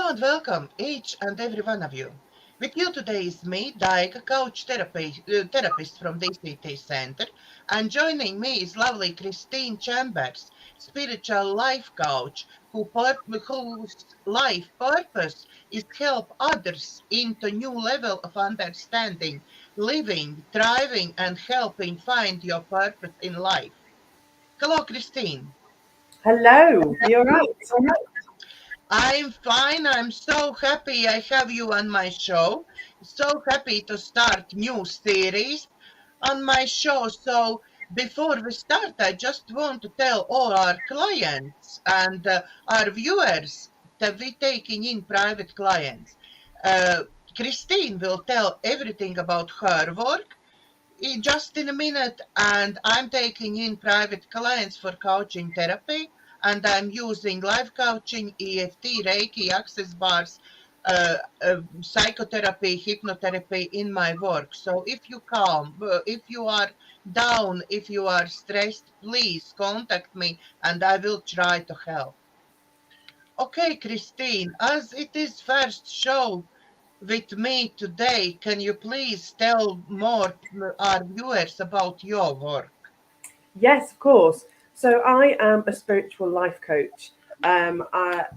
and welcome each and every one of you. With you today is me, Daiga, therapist from DCTcentre, and joining me is lovely Christine Chembers, spiritual life coach, whose life purpose is help others into new level of understanding, living, thriving, and helping find your purpose in life. Hello, Christine. Hello, you're right. I'm fine. I'm so happy I have you on my show. So happy to start new series on my show. So before we start, I just want to tell all our clients and our viewers that we're taking in private clients. Uh, Christine will tell everything about her work just in a minute, and I'm taking in private clients for coaching therapy, and I'm using life coaching, EFT, Reiki, access bars, psychotherapy, hypnotherapy in my work. So if you come, if you are down, if you are stressed, please contact me and I will try to help. Okay, Christine, as it is first show with me today, can you please tell more our viewers about your work? Yes, of course. So I am a spiritual life coach,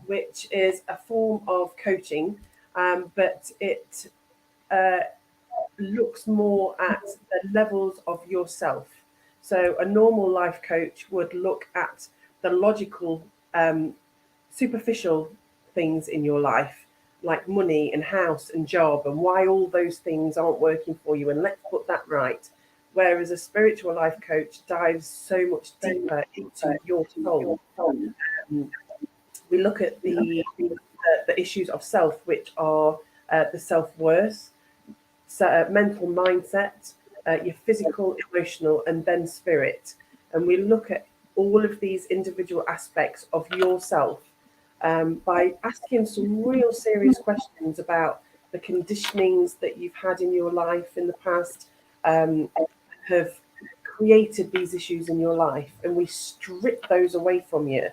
which is a form of coaching, but it uh, looks more at the levels of yourself. So a normal life coach would look at the logical, superficial things in your life, like money and house and job, and why all those things aren't working for you, and let's put that right. Whereas a spiritual life coach dives so much deeper into your soul. Um, we look at the issues of self, which are the self worth, mental mindset, your physical, emotional, and then spirit. And we look at all of these individual aspects of yourself by asking some real serious questions about the conditionings that you've had in your life in the past, have created these issues in your life, and we strip those away from you.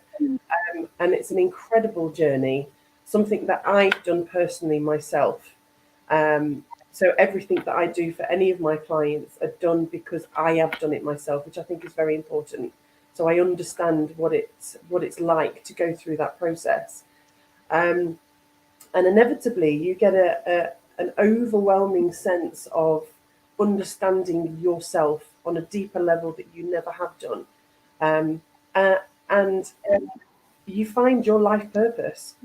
And it's an incredible journey, something that I've done personally myself. So everything that I do for any of my clients are done because I have done it myself, which I think is very important. So I understand what it's like to go through that process. Um, and inevitably you get an overwhelming sense of understanding yourself on a deeper level that you never have done. Um, and you find your life purpose,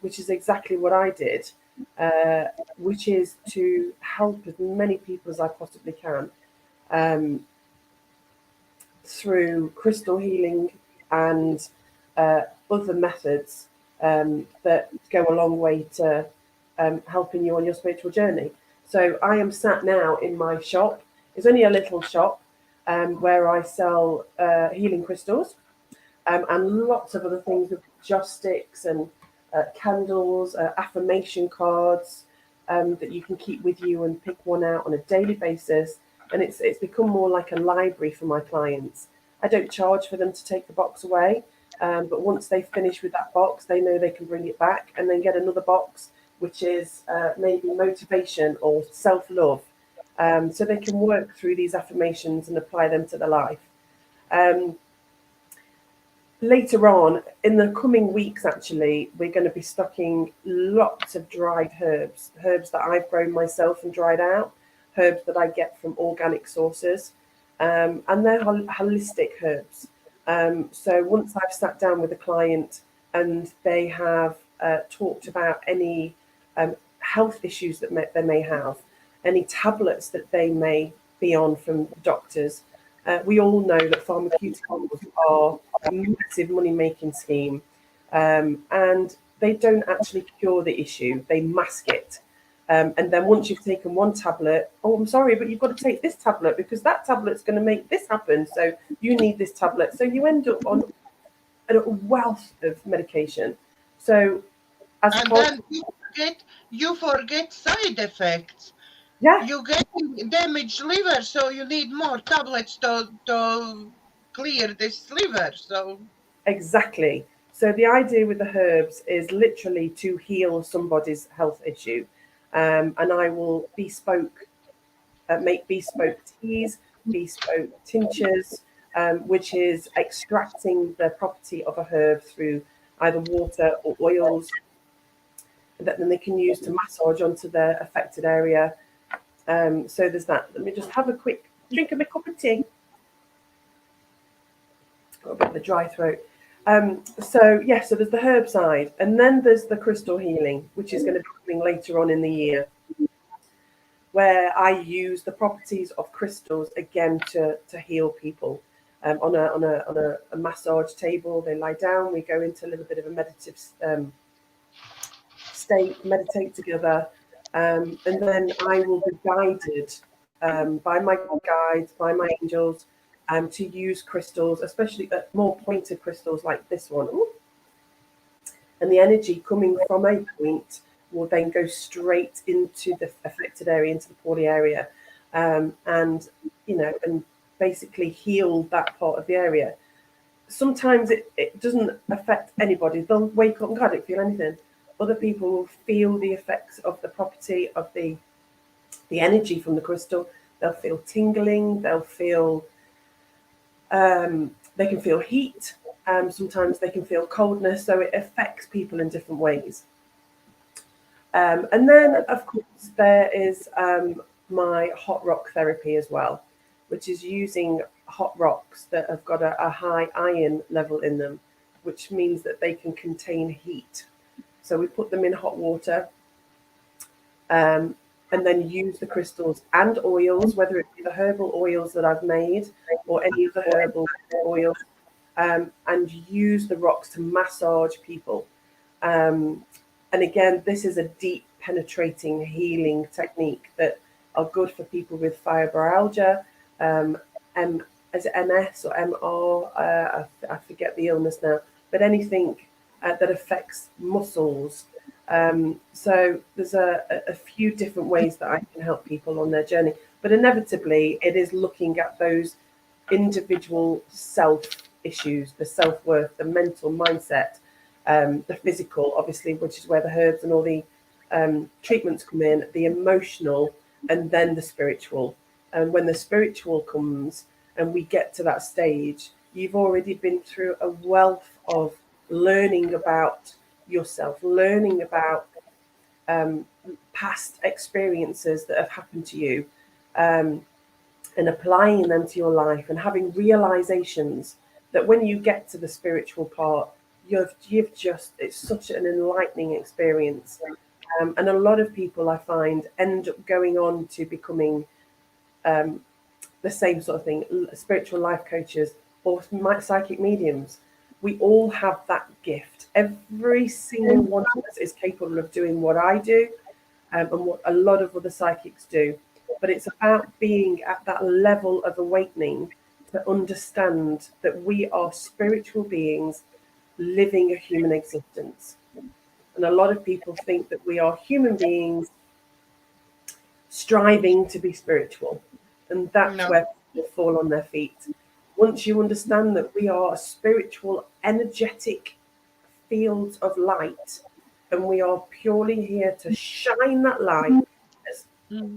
which is exactly what I did, uh, which is to help as many people as I possibly can, um, through crystal healing and other methods that go a long way to helping you on your spiritual journey. So I am sat now in my shop. It's only a little shop where I sell healing crystals and lots of other things with joss sticks and candles, affirmation cards that you can keep with you and pick one out on a daily basis. And it's become more like a library for my clients. I don't charge for them to take the box away, but once they finish with that box, they know they can bring it back and then get another box, which is maybe motivation or self-love. So they can work through these affirmations and apply them to their life. Um, Later on in the coming weeks, actually, we're going to be stocking lots of dried herbs that I've grown myself and dried out, herbs that I get from organic sources, and they're holistic herbs. So once I've sat down with a client and they have talked about any health issues that they may have, any tablets that they may be on from doctors, we all know that pharmaceuticals are a massive money-making scheme, and they don't actually cure the issue; they mask it. And then once you've taken one tablet, oh, I'm sorry, but you've got to take this tablet because that tablet's going to make this happen. So you need this tablet. So you end up on a wealth of medication. So as a And client, then you forget side effects. yeah, You get damaged liver, so you need more tablets to clear this liver. So exactly. So the idea with the herbs is literally to heal somebody's health issue. And I will make bespoke teas, bespoke tinctures, which is extracting the property of a herb through either water or oils that then they can use to massage onto their affected area. So there's that. Let me just have a quick drink of my cup of tea. Got a bit of a dry throat. So there's the herb side, and then there's the crystal healing, which is going to be coming later on in the year, where I use the properties of crystals again to heal people. On a massage table, they lie down. We go into a little bit of a meditative state, meditate together, and then I will be guided by my guides, by my angels, to use crystals, especially more pointed crystals like this one. Ooh. And the energy coming from a point will then go straight into the affected area, into the poorly area, and basically heal that part of the area. Sometimes it doesn't affect anybody. They'll wake up and God, I don't feel anything. Other people will feel the effects of the property of the energy from the crystal. They'll feel tingling. They'll feel they can feel heat. Sometimes they can feel coldness. So it affects people in different ways. And then, of course, there is my hot rock therapy as well, which is using hot rocks that have got a high iron level in them, which means that they can contain heat. So we put them in hot water and then use the crystals and oils, whether it be the herbal oils that I've made or any of the herbal oils, and use the rocks to massage people. And again, this is a deep penetrating healing technique that are good for people with fibromyalgia, is it MS or MR? I forget the illness now, but anything that affects muscles. So there's a few different ways that I can help people on their journey, but inevitably it is looking at those individual self issues, the self-worth, the mental mindset, the physical, obviously, which is where the herbs and all the treatments come in, the emotional, and then the spiritual. And when the spiritual comes and we get to that stage, you've already been through a wealth of learning about yourself, learning about past experiences that have happened to you, and applying them to your life and having realizations that when you get to the spiritual part, you've just, it's such an enlightening experience. And a lot of people I find end up going on to becoming the same sort of thing, spiritual life coaches or psychic mediums. We all have that gift. Every single one of us is capable of doing what I do, and what a lot of other psychics do. But it's about being at that level of awakening to understand that we are spiritual beings living a human existence. And a lot of people think that we are human beings striving to be spiritual. And that's No. where people fall on their feet. Once you understand that we are spiritual, energetic fields of light, and we are purely here to shine that light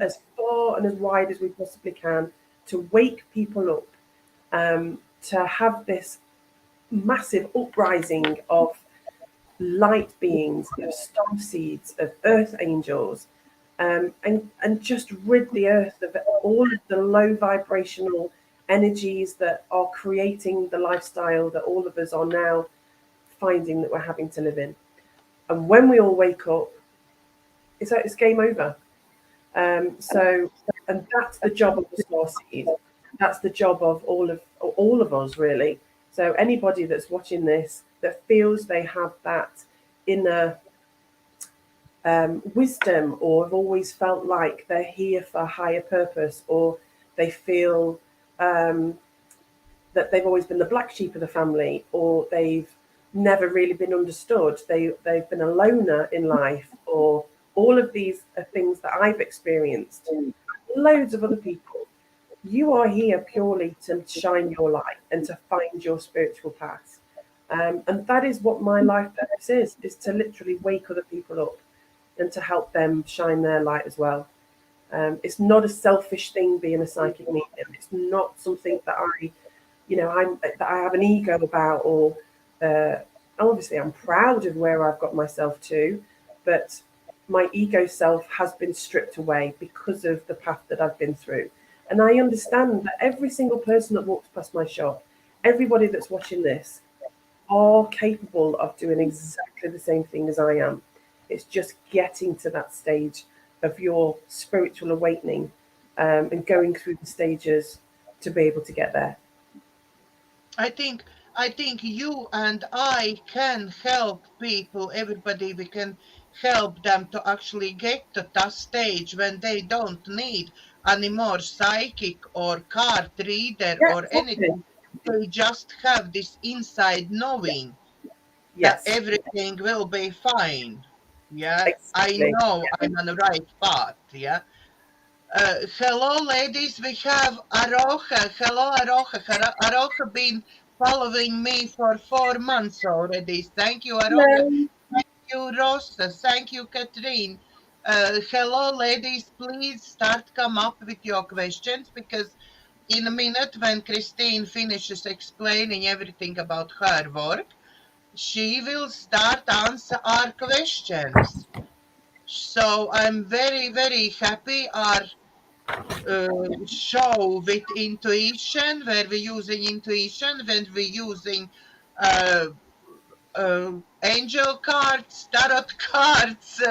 as far and as wide as we possibly can, to wake people up, to have this massive uprising of light beings, of star seeds, of earth angels, and just rid the earth of all of the low vibrational energies that are creating the lifestyle that all of us are now finding that we're having to live in. And when we all wake up, it's game over. And that's the job of the star seed. That's the job of all of us, really. So anybody that's watching this that feels they have that inner wisdom, or have always felt like they're here for a higher purpose, or they feel that they've always been the black sheep of the family, or they've never really been understood, they've been a loner in life, or all of these are things that I've experienced, loads of other people. You are here purely to shine your light and to find your spiritual path. And that is what my life purpose is to literally wake other people up and to help them shine their light as well. It's not a selfish thing being a psychic medium. It's not something that I have an ego about, or obviously I'm proud of where I've got myself to, but my ego self has been stripped away because of the path that I've been through. And I understand that every single person that walks past my shop, everybody that's watching this, are capable of doing exactly the same thing as I am. It's just getting to that stage of your spiritual awakening, and going through the stages to be able to get there. I think I think you and I can help people, everybody, we can help them to actually get to that stage when they don't need any more psychic or card reader Yeah, or exactly. anything. They just have this inside knowing that Yes, everything will be fine. Yeah, I exactly. know I'm on the right path. Yeah. Hello, ladies. We have Aroha. Hello, Aroha. Aroha been following me for 4 months already. Thank you, Aroha. Hello. Thank you, Rosa. Thank you, Catherine. Hello, ladies. Please start come up with your questions, because in a minute, when Christine finishes explaining everything about her work, she will start answer our questions. So I'm very, very happy. Our show with intuition, where we're using intuition, when we're using uh, angel cards, tarot cards,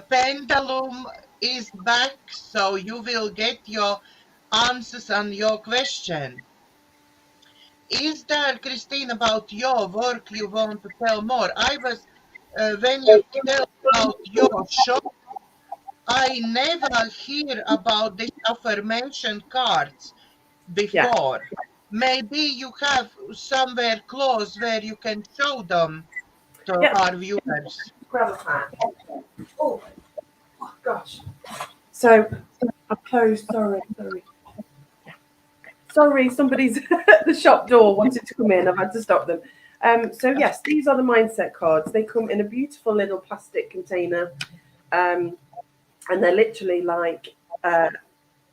pendulum is back, so you will get your answers on your question. Is there, Christine, about your work you want to tell more? I was, when you tell about your show, I never hear about these affirmation cards Yeah. before. Maybe you have somewhere close where you can show them to Yeah. our viewers. Grab a fan. Oh, gosh. So I've closed. Sorry. Sorry, somebody's at the shop door wanted to come in. I've had to stop them. So yes, these are the mindset cards. They come in a beautiful little plastic container, um, and they're literally like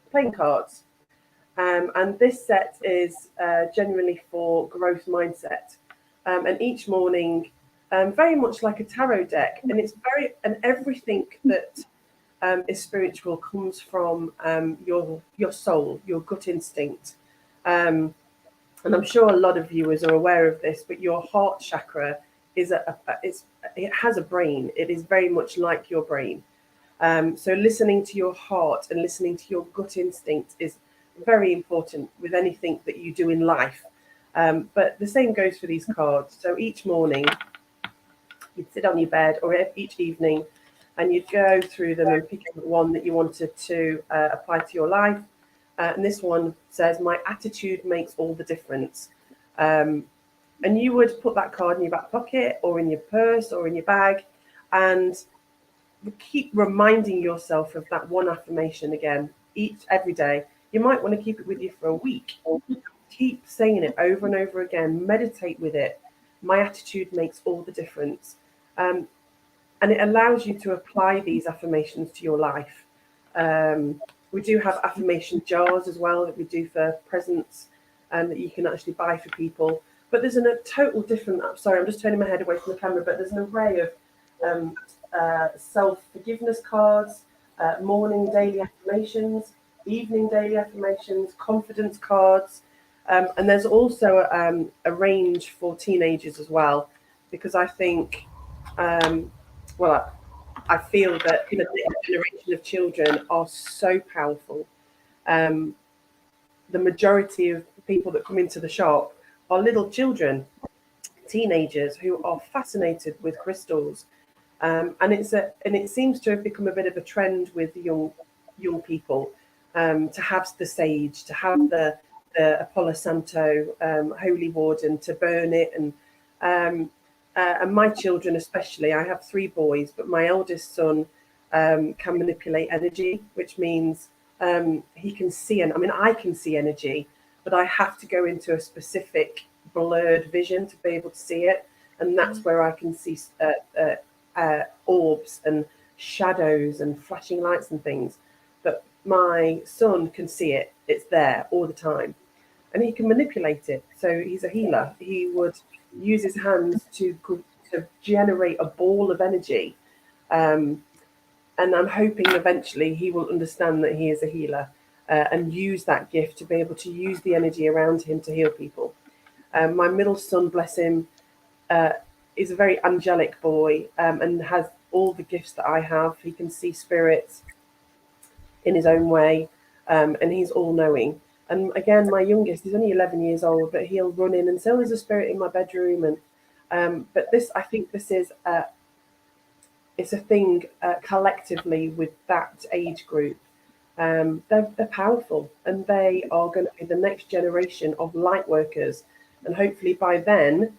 playing cards. And this set is generally for growth mindset. And each morning, very much like a tarot deck, and everything that is spiritual comes from your soul, your gut instinct. Um, and I'm sure a lot of viewers are aware of this, but your heart chakra it has a brain. It is very much like your brain. So listening to your heart and listening to your gut instinct is very important with anything that you do in life. But the same goes for these cards. So each morning you'd sit on your bed, or each evening, and you'd go through them and pick out one that you wanted to apply to your life. And this one says, "My attitude makes all the difference." Um, and you would put that card in your back pocket or in your purse or in your bag, and keep reminding yourself of that one affirmation again every day. You might want to keep it with you for a week. Keep saying it over and over again. Meditate with it. My attitude makes all the difference. Um, and it allows you to apply these affirmations to your life. We do have affirmation jars as well that we do for presents, that you can actually buy for people. But there's a total different. Sorry, I'm just turning my head away from the camera. But there's an array of um, self-forgiveness cards, morning daily affirmations, evening daily affirmations, confidence cards, and there's also a range for teenagers as well, because I think, um, well, I feel that the next generation of children are so powerful. Um, the majority of people that come into the shop are little children, teenagers who are fascinated with crystals, and it seems to have become a bit of a trend with young people, to have the sage, to have the Apollo Santo holy wood, and to burn it, and my children especially. I have three boys, but my eldest son can manipulate energy, which means he can see, and I mean I can see energy, but I have to go into a specific blurred vision to be able to see it, and that's where I can see orbs and shadows and flashing lights and things. But my son can see it; it's there all the time, and he can manipulate it. So he's a healer. He would use his hands to generate a ball of energy. Um, and I'm hoping eventually he will understand that he is a healer, and use that gift to be able to use the energy around him to heal people. My middle son, bless him, uh, is a very angelic boy, and has all the gifts that I have. He can see spirits in his own way, and he's all knowing. And again, my youngest, he's only 11 years old, but he'll run in and say, "Oh, there's a spirit in my bedroom." And but this, I think, this is it's a thing collectively with that age group. They're powerful, and they are going to be the next generation of light workers. And hopefully by then,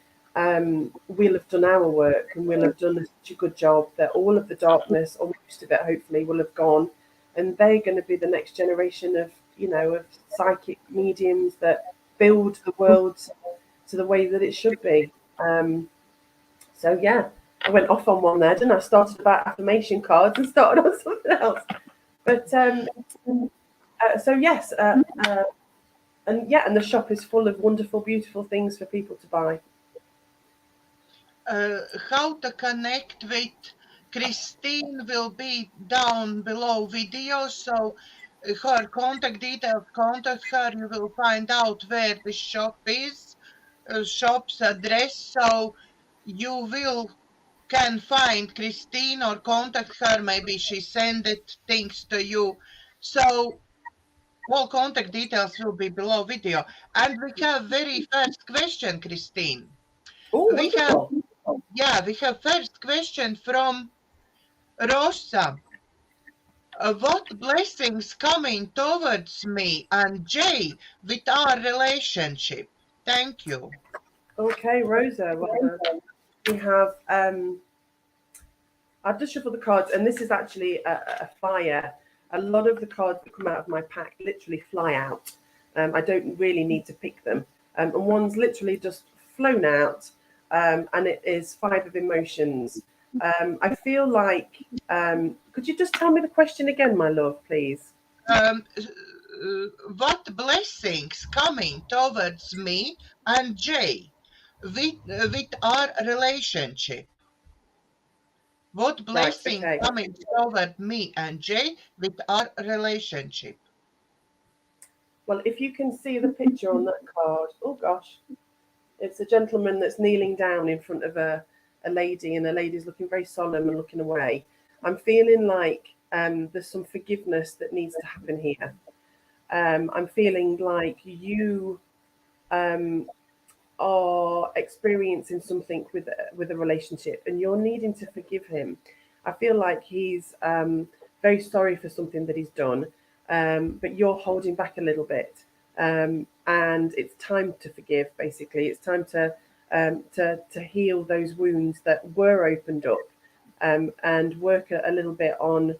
we'll have done our work, and we'll have done such a good job that all of the darkness, or most of it, hopefully, will have gone. And they're going to be the next generation of, of psychic mediums that build the world to the way that it should be. So yeah, I went off on one there, didn't I? Started about affirmation cards and started on something else. But so yes, and yeah, and the shop is full of wonderful, beautiful things for people to buy. How to connect with Christine will be down below video, so her contact details, contact her, you will find out where the shop is, shop's address, so you will can find Christine or contact her, maybe she sended things to you. So all contact details will be below video. And we have very first question, Christine. Oh, We have, wonderful! we have first question from Rosa. What blessings coming towards me and Jay with our relationship? Thank you. Okay, Rosa. Well, we have. I've just shuffled the cards, and this is actually a flyer. A lot of the cards that come out of my pack literally fly out. I don't really need to pick them, and one's literally just flown out, and it is five of emotions. I feel like. Could you just tell me the question again, my love, please? Um, what blessings coming towards me and Jay with our relationship? What Right. blessing Okay. coming toward me and Jay with our relationship? Well, if you can see the picture on that card, oh gosh, it's a gentleman that's kneeling down in front of a lady, and the lady's looking very solemn and looking away. I'm feeling like there's some forgiveness that needs to happen here. I'm feeling like you um, are experiencing something with a relationship, and you're needing to forgive him. I feel like he's very sorry for something that he's done, but you're holding back a little bit, and it's time to forgive. Basically, it's time to heal those wounds that were opened up, and work a little bit on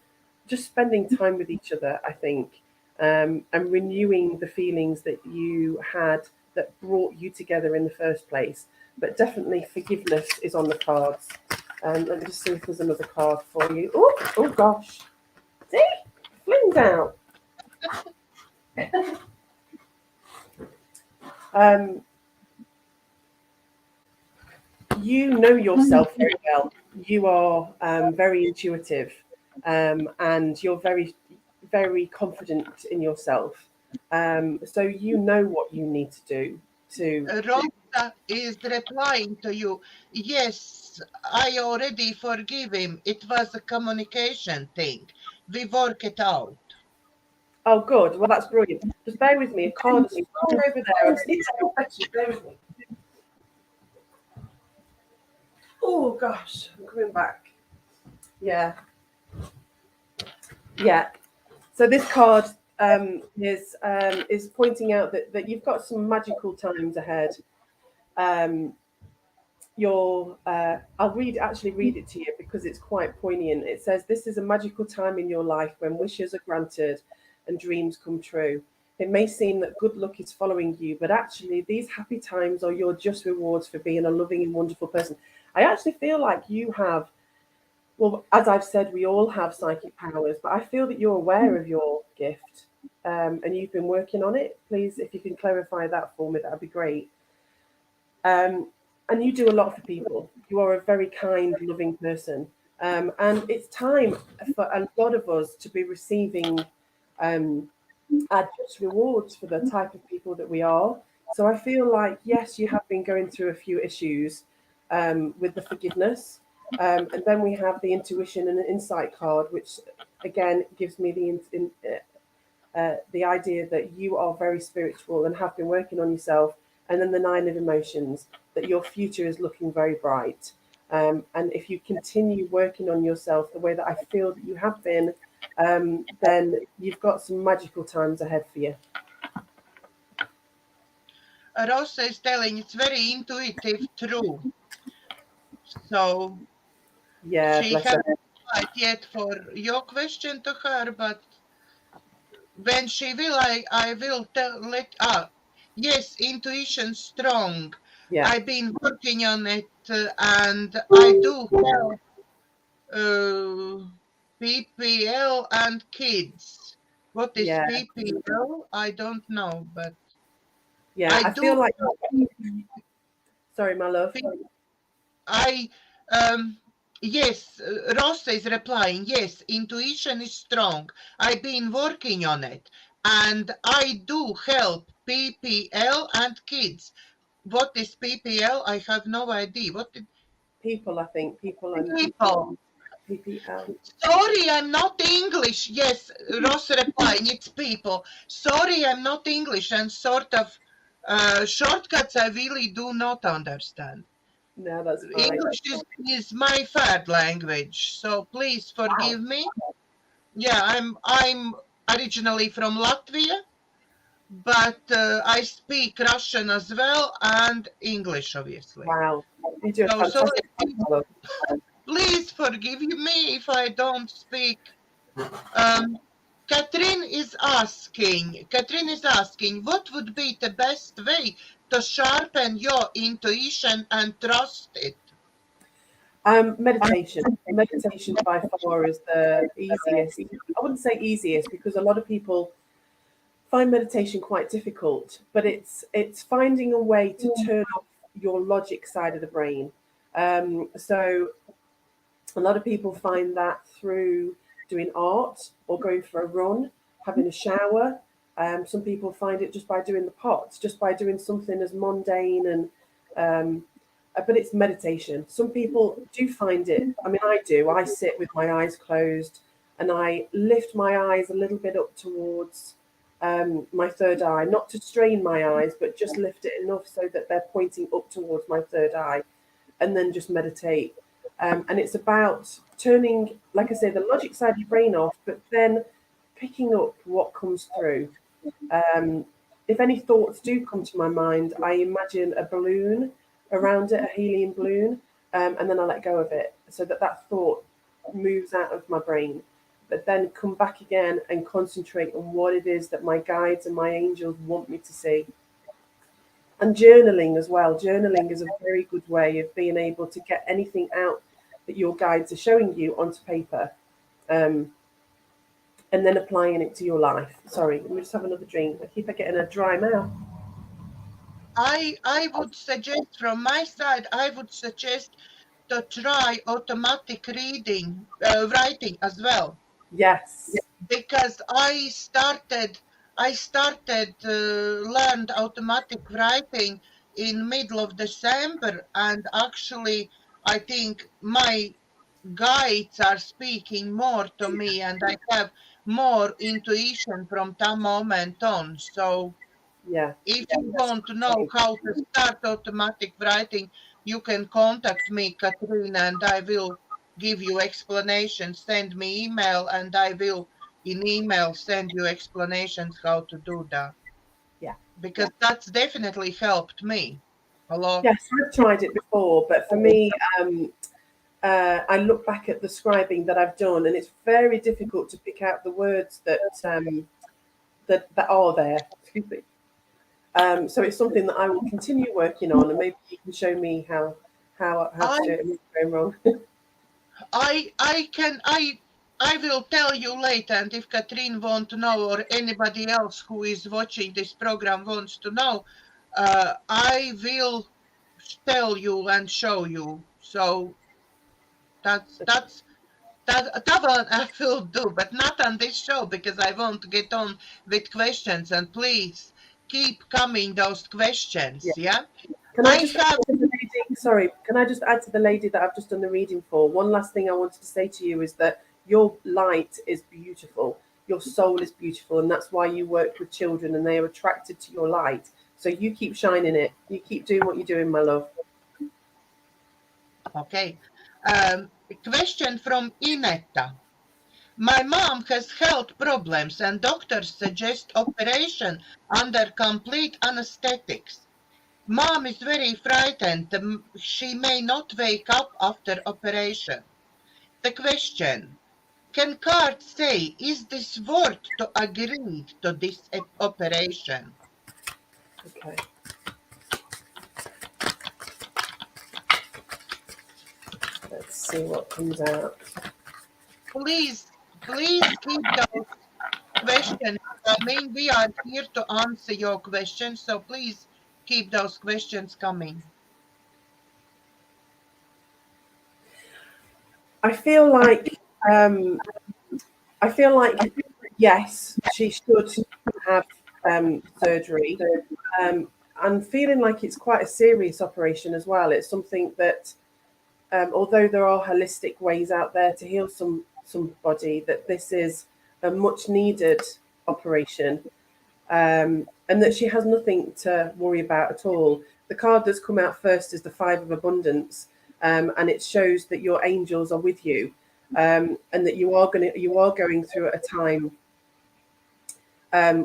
just spending time with each other. I think, and renewing the feelings that you had that brought you together in the first place. But definitely forgiveness is on the cards. Let me just see if there's another card for you. Oh gosh. See? Flings out. Um, you know yourself very well. You are very intuitive, and you're very, very confident in yourself. So you know what you need to do to. Rosa is replying to you. Yes, I already forgive him. It was a communication thing. We work it out. Oh, good. Well, that's brilliant. Just bear with me. A card is far over there. I just need to fetch it. Bear with me. Oh gosh, I'm coming back. Yeah, yeah. So this card is pointing out that you've got some magical times ahead. Um, I'll read it to you because it's quite poignant. It says, "This is a magical time in your life when wishes are granted and dreams come true. It may seem that good luck is following you, but actually, these happy times are your just rewards for being a loving and wonderful person. I actually feel like you have, well, as I've said, we all have psychic powers, but I feel that you're aware of your gift, and you've been working on it. Please, if you can clarify that for me, that'd be great. And you do a lot for people. You are a very kind, loving person. And it's time for a lot of us to be receiving um, our just rewards for the type of people that we are. So I feel like, yes, you have been going through a few issues with the forgiveness. And then we have the intuition and the insight card, which again gives me the idea that you are very spiritual and have been working on yourself. And then the nine of emotions, that your future is looking very bright. And if you continue working on yourself the way that I feel that you have been, then you've got some magical times ahead for you. Rosa is telling it's very intuitive, true. So Yeah, she bless her. hasn't replied yet for your question to her, but when she will, I will yes, intuition strong. Yeah, I've been working on it, and I do help PPL and kids. What is yeah, PPL? I don't know, but yeah. I I feel do like, help. sorry, my love. I yes, Ross is replying. Yes, intuition is strong. I've been working on it, and I do help PPL and kids. What is PPL? I have no idea. What is People, I think, people and people? PPL. Sorry, I'm not English. Yes, Ross replying. It's people. Sorry, I'm not English, and sort of shortcuts I really do not understand. No, that's fine. English is my third language, so please Wow. forgive me. Yeah, I'm originally from Latvia, but I speak Russian as well and English, obviously. Wow. You do a So sorry, fantastic job, my love. please forgive me if I don't speak. Um, Catherine is asking, what would be the best way to sharpen your intuition and trust it? Meditation. Meditation by far is the easiest. I wouldn't say easiest because a lot of people find meditation quite difficult, but it's finding a way to turn off your logic side of the brain. So a lot of people find that through doing art or going for a run, having a shower. Some people find it just by doing the pots, just by doing something as mundane and but it's meditation. Some people do find it. I mean, I do. I sit with my eyes closed and I lift my eyes a little bit up towards my third eye, not to strain my eyes, but just lift it enough so that they're pointing up towards my third eye, and then just meditate. And it's about turning, like I say, the logic side of your brain off, but then picking up what comes through. Um, if any thoughts do come to my mind, I imagine a balloon around it, a helium balloon, and then I let go of it so that that thought moves out of my brain. But then come back again and concentrate on what it is that my guides and my angels want me to see. And journaling as well. Journaling is a very good way of being able to get anything out that your guides are showing you onto paper, um, and then applying it to your life. Sorry, let me just have another drink. I keep getting a dry mouth. I would suggest from my side, I would suggest to try automatic writing as well, Yes. because I started learned automatic writing in middle of December, and actually I think my guides are speaking more to me, and I have more intuition from that moment on. So Yeah. if you That's want to know how to start automatic writing, you can contact me, Katrina, and I will give you explanations. Send me email, and I will in email send you explanations how to do that, yeah. because that's definitely helped me a lot. Yes, I've tried it before, but for me, I look back at the scribing that I've done, and it's very difficult to pick out the words that are there. Excuse me. So it's something that I will continue working on, and maybe you can show me how to do I it and what's going wrong. I will tell you later, and if Katrine want to know or anybody else who is watching this program wants to know, I will tell you and show you. So that's that one I will do, but not on this show because I want get on with questions. And please keep coming those questions. Yeah. Yeah, Can I I just add have. to the lady? Sorry, can I just add to the lady that I've just done the reading for? One last thing I wanted to say to you is that your light is beautiful. Your soul is beautiful, and that's why you work with children, and they are attracted to your light. So you keep shining it. You keep doing what you're doing, my love. Okay. Question from Inetta. My mom has health problems and doctors suggest operation under complete anesthetics. Mom is very frightened. She may not wake up after operation. The question, can cards say, is this worth to agree to this operation? Okay. Let's see what comes out. Please, please keep those questions coming. We are here to answer your questions, so please keep those questions coming. I feel like um, I feel like yes, she should have surgery. I'm feeling like it's quite a serious operation as well. It's something that, although there are holistic ways out there to heal somebody, that this is a much needed operation, and that she has nothing to worry about at all. The card that's come out first is the Five of Abundance, and it shows that your angels are with you, and that you are going through a time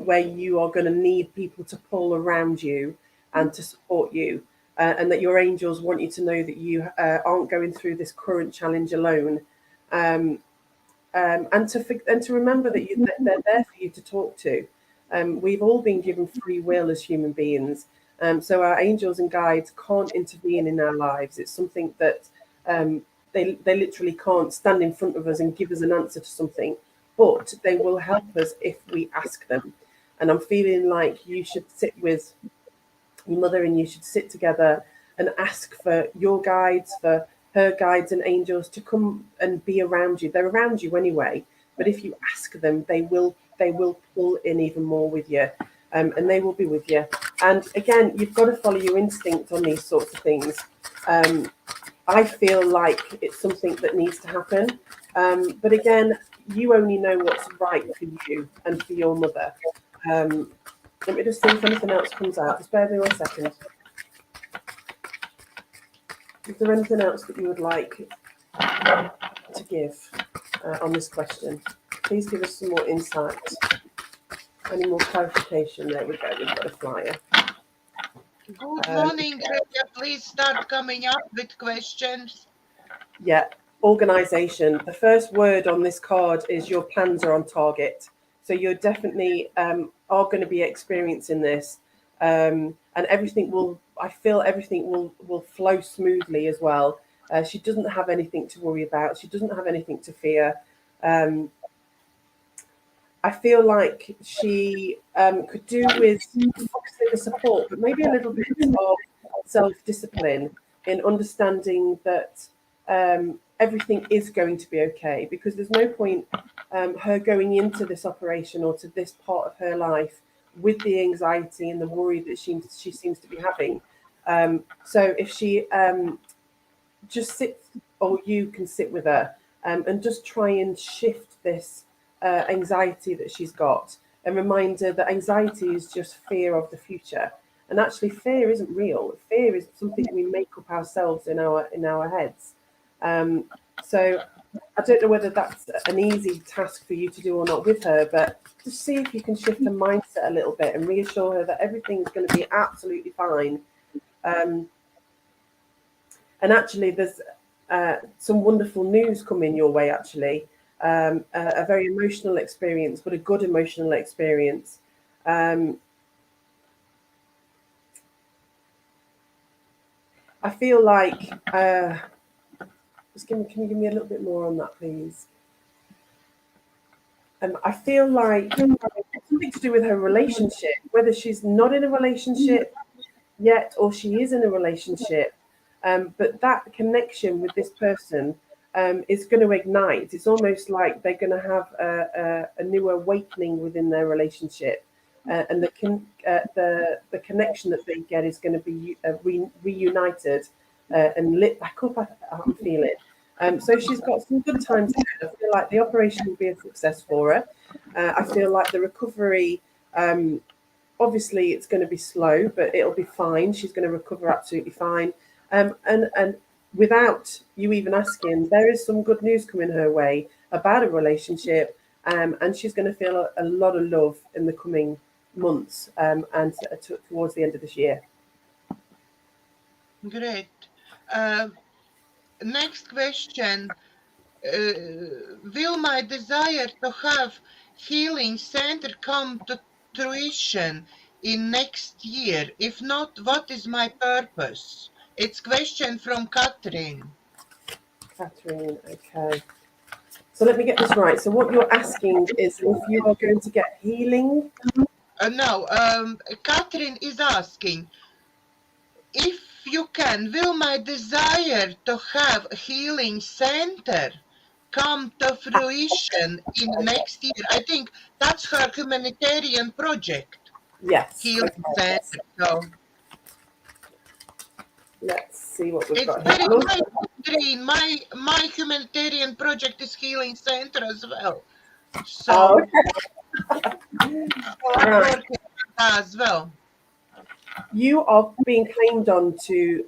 where you are going to need people to pull around you and to support you, and that your angels want you to know that you aren't going through this current challenge alone, um, and to remember that they're there for you to talk to. We've all been given free will as human beings, so our angels and guides can't intervene in our lives. It's something that um, they literally can't stand in front of us and give us an answer to something, but they will help us if we ask them. And I'm feeling like you should sit with your mother and you should sit together and ask for your guides, for her guides and angels to come and be around you. They're around you anyway, but if you ask them, they will pull in even more with you, and they will be with you. And again, you've got to follow your instinct on these sorts of things. um, I feel like it's something that needs to happen, but again, you only know what's right for you and for your mother. um, Let me just see if anything else comes out. Just bear with me 1 second. Is there anything else that you would like to give on this question? Please give us some more insight. Any more clarification? There we go. We've got a flyer. Good morning, Julia. Please start coming up with questions. Yeah, organization. The first word on this card is your plans are on target. So you're definitely are going to be experiencing this, and everything will. I feel everything will flow smoothly as well. She doesn't have anything to worry about. She doesn't have anything to fear. Um, I feel like she could do with obviously the support, but maybe a little bit of self-discipline in understanding that everything is going to be okay, because there's no point her going into this operation or to this part of her life with the anxiety and the worry that she seems to be having. So if she just sits, or you can sit with her, and just try and shift this anxiety that she's got, and remind her that anxiety is just fear of the future, and actually fear isn't real. Fear is something we make up ourselves in our heads. So I don't know whether that's an easy task for you to do or not with her, but just see if you can shift her mindset a little bit and reassure her that everything's going to be absolutely fine. And actually, there's some wonderful news coming your way, actually. A very emotional experience, but a good emotional experience. I feel like, can you give me a little bit more on that, please? I feel like it's something to do with her relationship, whether she's not in a relationship yet or she is in a relationship. But that connection with this person is going to ignite. It's almost like they're going to have a new awakening within their relationship. And the connection that they get is going to be reunited and lit back up. I'm feeling. So she's got some good times ahead. I feel like the operation will be a success for her. I feel like the recovery, obviously, it's going to be slow, but it'll be fine. She's going to recover absolutely fine. And without you even asking, there is some good news coming her way about a relationship, and she's going to feel a lot of love in the coming months and towards the end of this year. Great. Next question. Will my desire to have healing center come to fruition in next year? If not, what is my purpose? It's question from Catherine. Catherine, okay. So let me get this right. So what you're asking is if you are going to get healing? No, Catherine is asking, if you can, will my desire to have a healing center come to fruition in next year? I think that's her humanitarian project. Yes. Healing Okay. center. So let's see what we've got very here. green. My humanitarian project is healing center as well. So okay. I'm working as well. You are being claimed on to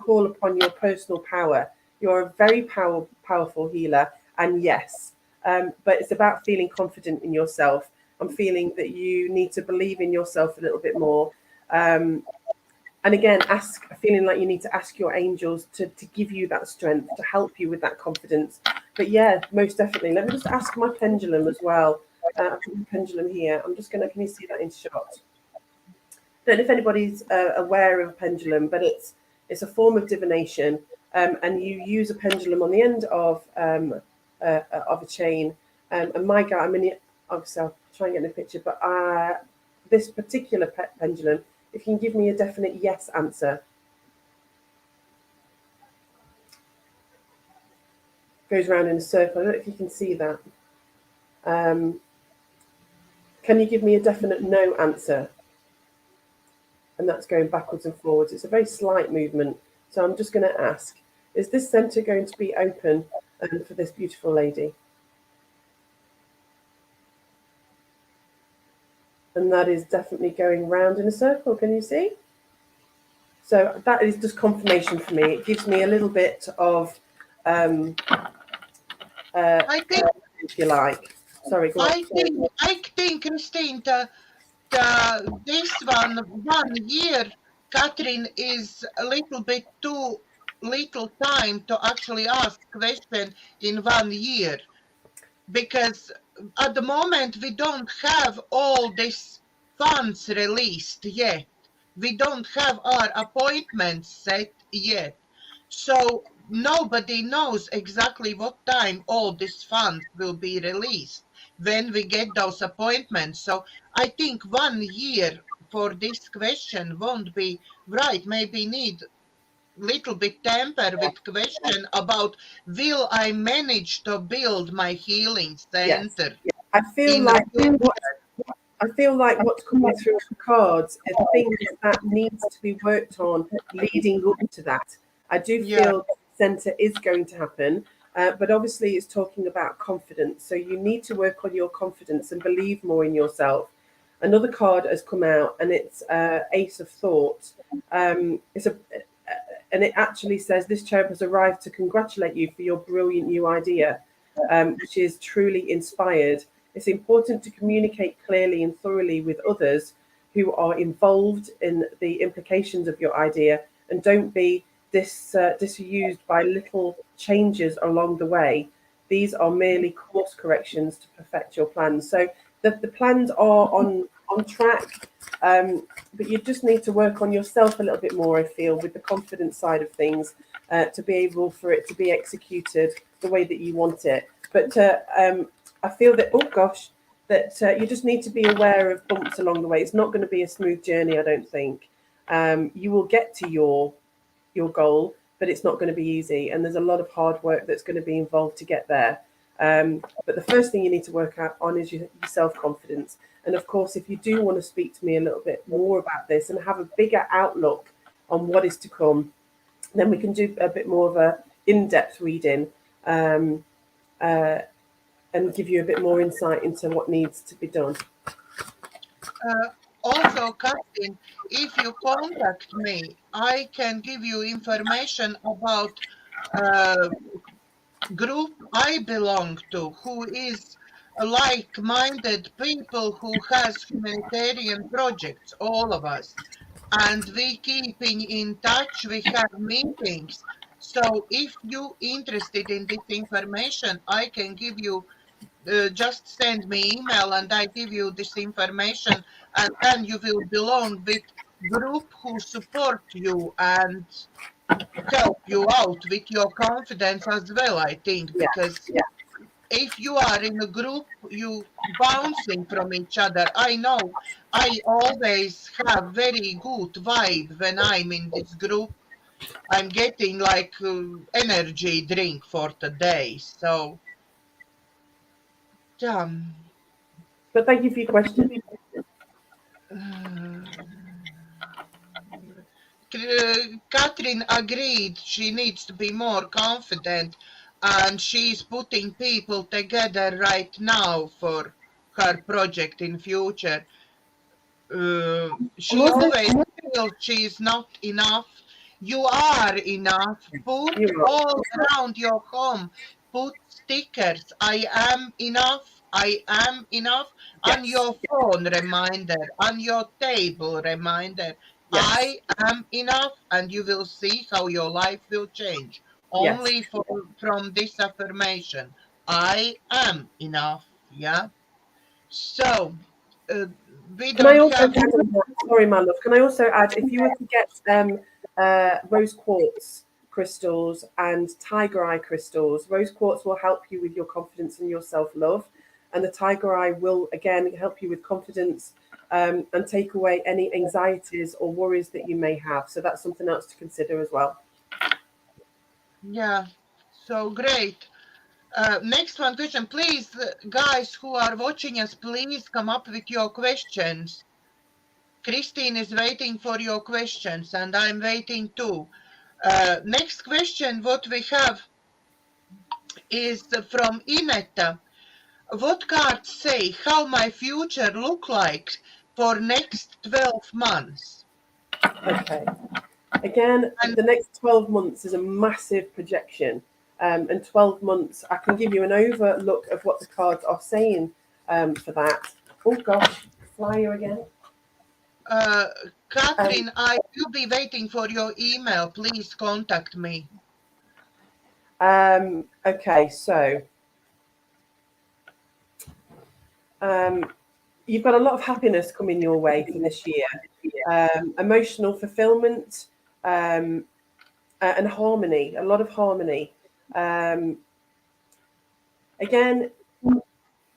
call upon your personal power. You're a very powerful healer, and yes, but it's about feeling confident in yourself. I'm feeling that you need to believe in yourself a little bit more. And again, feeling like you need to ask your angels to give you that strength, to help you with that confidence. But yeah, most definitely. Let me just ask my pendulum as well. I've got my pendulum here. I'm just going to, can you see that in shot? Don't know if anybody's aware of a pendulum, but it's a form of divination, and you use a pendulum on the end of a chain. And my guy, I mean, obviously I'll try and get in a picture, but this particular pendulum, if you can give me a definite yes answer, goes around in a circle. I don't know if you can see that. Can you give me a definite no answer? And that's going backwards and forwards. It's a very slight movement. So I'm just going to ask, is this centre going to be open for this beautiful lady? And that is definitely going round in a circle. Can you see? So that is just confirmation for me. It gives me a little bit of, I think, if you like. Sorry, go on. I think, Christine, this one year, Catherine, is a little bit too little time to actually ask question in 1 year, because at the moment we don't have all these funds released yet. We don't have our appointments set yet. So nobody knows exactly what time all these funds will be released when we get those appointments. So I think 1 year for this question won't be right. Maybe need little bit temper with question about, will I manage to build my healing center? Yes. I feel like what's coming through the cards are things that needs to be worked on leading up to that. I do feel the centre is going to happen, but obviously it's talking about confidence. So you need to work on your confidence and believe more in yourself. Another card has come out, and it's Ace of Thoughts. And it actually says this cherub has arrived to congratulate you for your brilliant new idea, which is truly inspired. It's important to communicate clearly and thoroughly with others who are involved in the implications of your idea, and don't be disused by little changes along the way. These are merely course corrections to perfect your plans. So the plans are on track, but you just need to work on yourself a little bit more, I feel, with the confidence side of things, to be able for it to be executed the way that you want it. But I feel that, oh gosh, that you just need to be aware of bumps along the way. It's not going to be a smooth journey, I don't think. You will get to your goal, but it's not going to be easy, and there's a lot of hard work that's going to be involved to get there. But the first thing you need to work out on is your self-confidence. And of course, if you do want to speak to me a little bit more about this and have a bigger outlook on what is to come, then we can do a bit more of a in-depth reading, and give you a bit more insight into what needs to be done. Also, Christine, if you contact me, I can give you information about group I belong to, who is like-minded people who has humanitarian projects, all of us. And we keeping in touch, we have meetings. So if you interested in this information, I can give you, just send me email and I give you this information, and then you will belong with group who support you and help you out with your confidence as well, I think, because if you are in a group, you bouncing from each other. I know I always have very good vibe when I'm in this group. I'm getting like energy drink for today. So, yeah. But thank you for your question. Catherine agreed she needs to be more confident, and she's putting people together right now for her project in future. She always feels she's not enough. You are enough. Put all around your home, put stickers. I am enough. I am enough. On your phone reminder, on your table reminder. I am enough, and you will see how your life will change. Only from this affirmation. I am enough. Yeah. So, we Can I don't also have. add, sorry, my love, can I also add, if you were to get rose quartz crystals and tiger eye crystals, rose quartz will help you with your confidence and your self-love, and the tiger eye will again help you with confidence, and take away any anxieties or worries that you may have. So that's something else to consider as well. Yeah, so great. Next one question, please, guys who are watching us, please come up with your questions. Christine is waiting for your questions, and I'm waiting too. Next question, what we have is from Inetta. What cards say how my future look like for next 12 months? Okay. Again, the next 12 months is a massive projection. And 12 months, I can give you an overlook of what the cards are saying for that. Oh gosh, flyer again. Catherine, I will be waiting for your email. Please contact me. Okay, so you've got a lot of happiness coming your way for this year. Emotional fulfillment, and harmony, a lot of harmony. Again,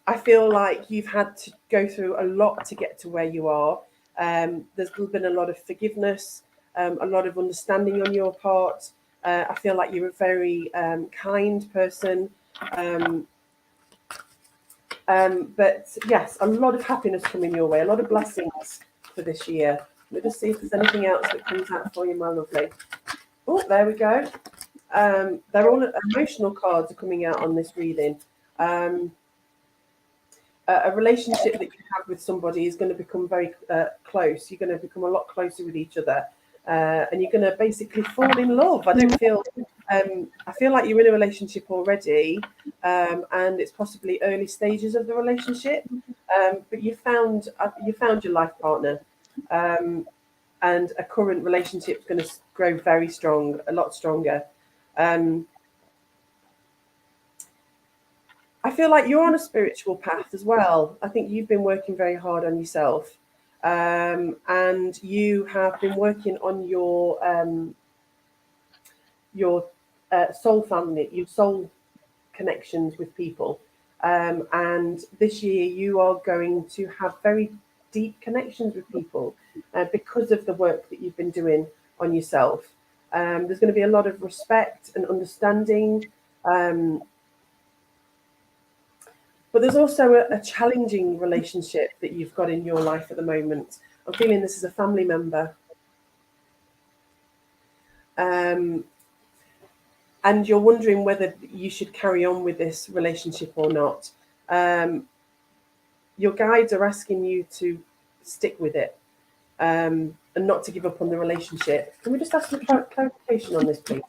I feel like you've had to go through a lot to get to where you are. There's been a lot of forgiveness, a lot of understanding on your part. I feel like you're a very kind person. But yes, a lot of happiness coming your way, a lot of blessings for this year. Let me just see if there's anything else that comes out for you, my lovely. Oh, there we go. They're all emotional cards are coming out on this reading. A relationship that you have with somebody is going to become very close. You're going to become a lot closer with each other, and you're going to basically fall in love. I feel like you're in a relationship already, and it's possibly early stages of the relationship, but you found your life partner, and a current relationship is going to grow very strong, a lot stronger. I feel like you're on a spiritual path as well. I think you've been working very hard on yourself, and you have been working on your soul family, your soul connections with people. And this year, you are going to have very deep connections with people because of the work that you've been doing on yourself. There's going to be a lot of respect and understanding. Um, but there's also a challenging relationship that you've got in your life at the moment. I'm feeling this is a family member. Um, and you're wondering whether you should carry on with this relationship or not. Your guides are asking you to stick with it, and not to give up on the relationship. Can we just ask some clarification on this, please?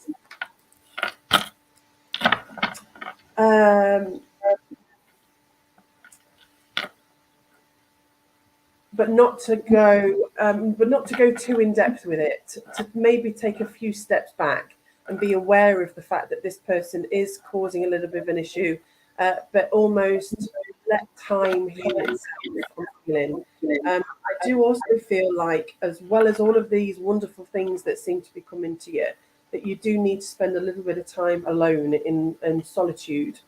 Um, but not to go too in depth with it. To maybe take a few steps back and be aware of the fact that this person is causing a little bit of an issue, but almost let time heal itself. I'm feeling. I do also feel like, as well as all of these wonderful things that seem to be coming to you, that you do need to spend a little bit of time alone in solitude,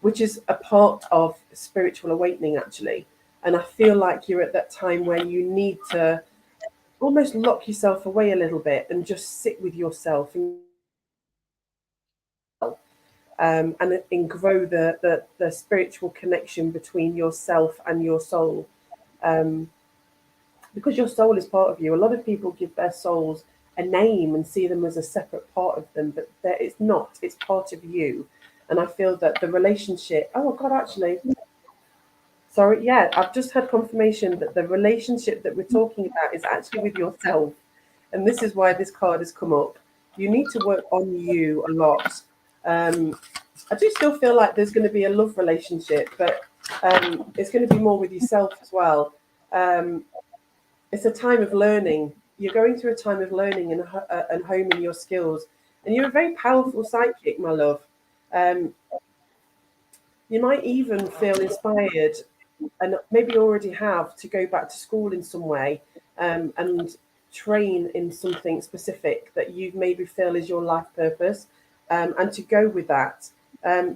which is a part of spiritual awakening, actually. And I feel like you're at that time where you need to almost lock yourself away a little bit and just sit with yourself and grow the spiritual connection between yourself and your soul. Um, because your soul is part of you. A lot of people give their souls a name and see them as a separate part of them, but it's not. It's part of you. And I feel that the relationship. Oh God, actually, sorry. Yeah, I've just had confirmation that the relationship that we're talking about is actually with yourself, and this is why this card has come up. You need to work on you a lot. I do still feel like there's going to be a love relationship, but it's going to be more with yourself as well. Um, it's a time of learning. You're going through a time of learning and honing your skills. And you're a very powerful psychic, my love. Um, you might even feel inspired, and maybe already have, to go back to school in some way, and train in something specific that you maybe feel is your life purpose, and to go with that.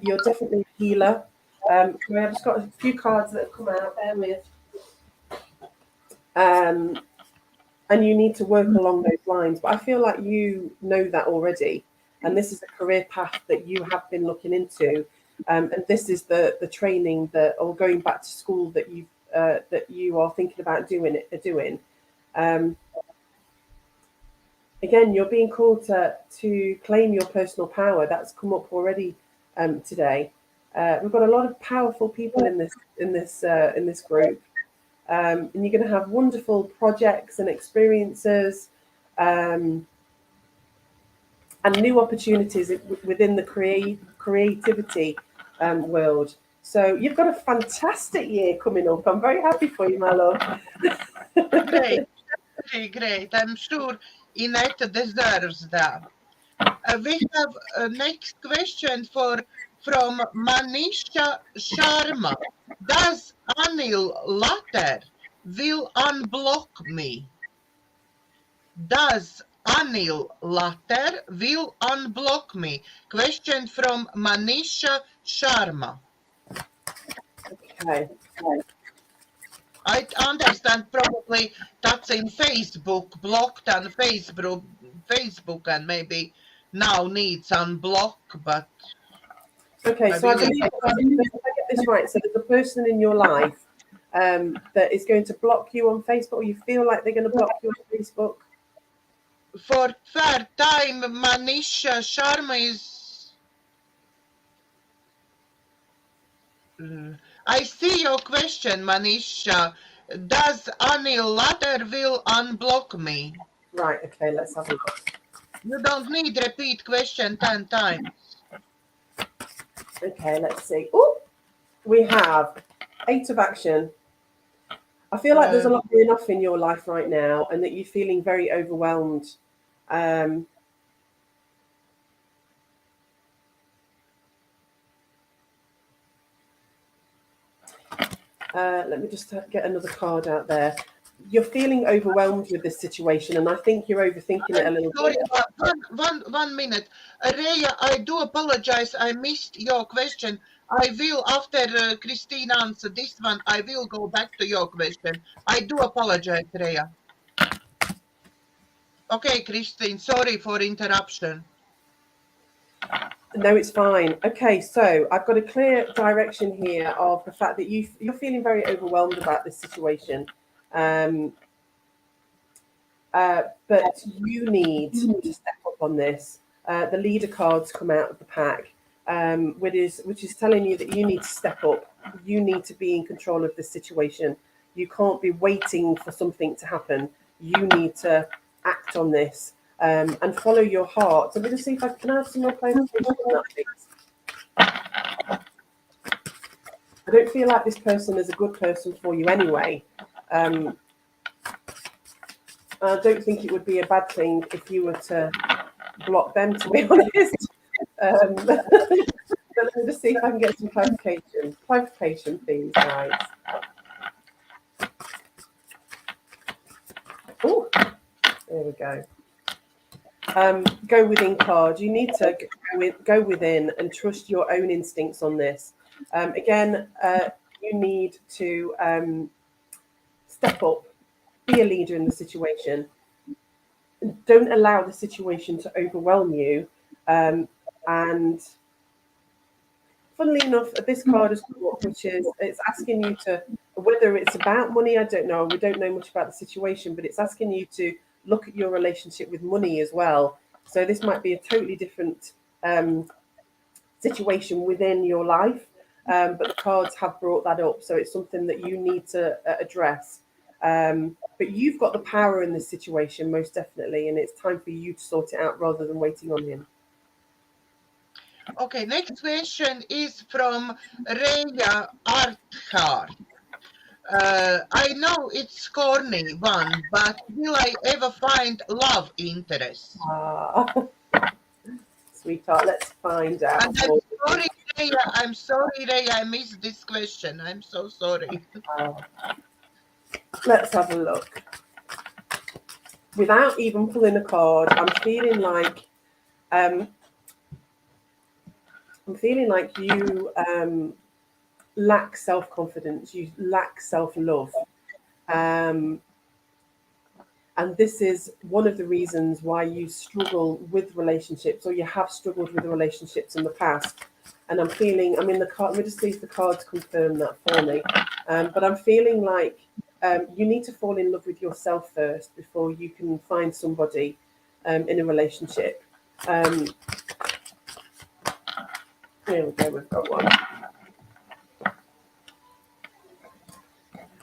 You're definitely a healer. I've just got a few cards that have come out there with. And you need to work along those lines. But I feel like you know that already, and this is a career path that you have been looking into, and this is the training that, or going back to school, that you are thinking about doing. Um, Again, you're being called to claim your personal power. That's come up already today. We've got a lot of powerful people in this group. And you're going to have wonderful projects and experiences, and new opportunities within the creativity world. So you've got a fantastic year coming up. I'm very happy for you, my love. Great, very great. I'm sure Inette deserves that. We have a next question from Manisha Sharma. Does Anil Latter will unblock me? Does Anil Latter will unblock me? Question from Manisha Sharma. Okay. I understand probably that's in Facebook, blocked on Facebook, and maybe now needs unblock, but Okay, so I believe, if I get this right, so there's a person in your life that is going to block you on Facebook, or you feel like they're going to block you on Facebook. for third time, Manisha Sharma is. I see your question, Manisha. Does Anil Latter will unblock me? Right, okay, let's have a look. You don't need repeat question 10 times. Okay, let's see. Oh, we have 8 of action. I feel like there's a lot going off in your life right now, and that you're feeling very overwhelmed. Let me just get another card out there. You're feeling overwhelmed with this situation, and I think you're overthinking it a little Sorry, bit. one minute. Rhea, I do apologize. I missed your question. I will, after Christine answer this one, I will go back to your question. I do apologize, Rhea. Okay, Christine, sorry for interruption. No, it's fine. Okay, so I've got a clear direction here of the fact that you're feeling very overwhelmed about this situation. But you need to step up on this. The leader cards come out of the pack, which is telling you that you need to step up. You need to be in control of this situation. You can't be waiting for something to happen. You need to act on this and follow your heart. So let me just see if I can have some more clarification on that, please. I don't feel like this person is a good person for you anyway. I don't think it would be a bad thing if you were to block them, to be honest. But let me just see if I can get some clarification. Clarification, please, guys. Oh, there we go. Go within card. You need to go within and trust your own instincts on this. Again, you need to step up, be a leader in the situation. Don't allow the situation to overwhelm you. And funnily enough, this card has come up, which is it's asking you to, whether it's about money, I don't know. We don't know much about the situation, but it's asking you to look at your relationship with money as well. So this might be a totally different situation within your life, but the cards have brought that up. So it's something that you need to address. But you've got the power in this situation, most definitely, and it's time for you to sort it out rather than waiting on him. Okay, next question is from Rhea Arthart. I know it's corny one, but will I ever find love interest? Sweetheart, let's find out. And I'm sorry, Rhea, I missed this question. I'm so sorry. Let's have a look. Without even pulling a card, I'm feeling like you lack self-confidence, you lack self-love. And this is one of the reasons why you struggle with relationships, or you have struggled with relationships in the past. And I'm in the card, let me just see if the cards confirm that for me. But I'm feeling like you need to fall in love with yourself first before you can find somebody in a relationship. Here we go, we've got one.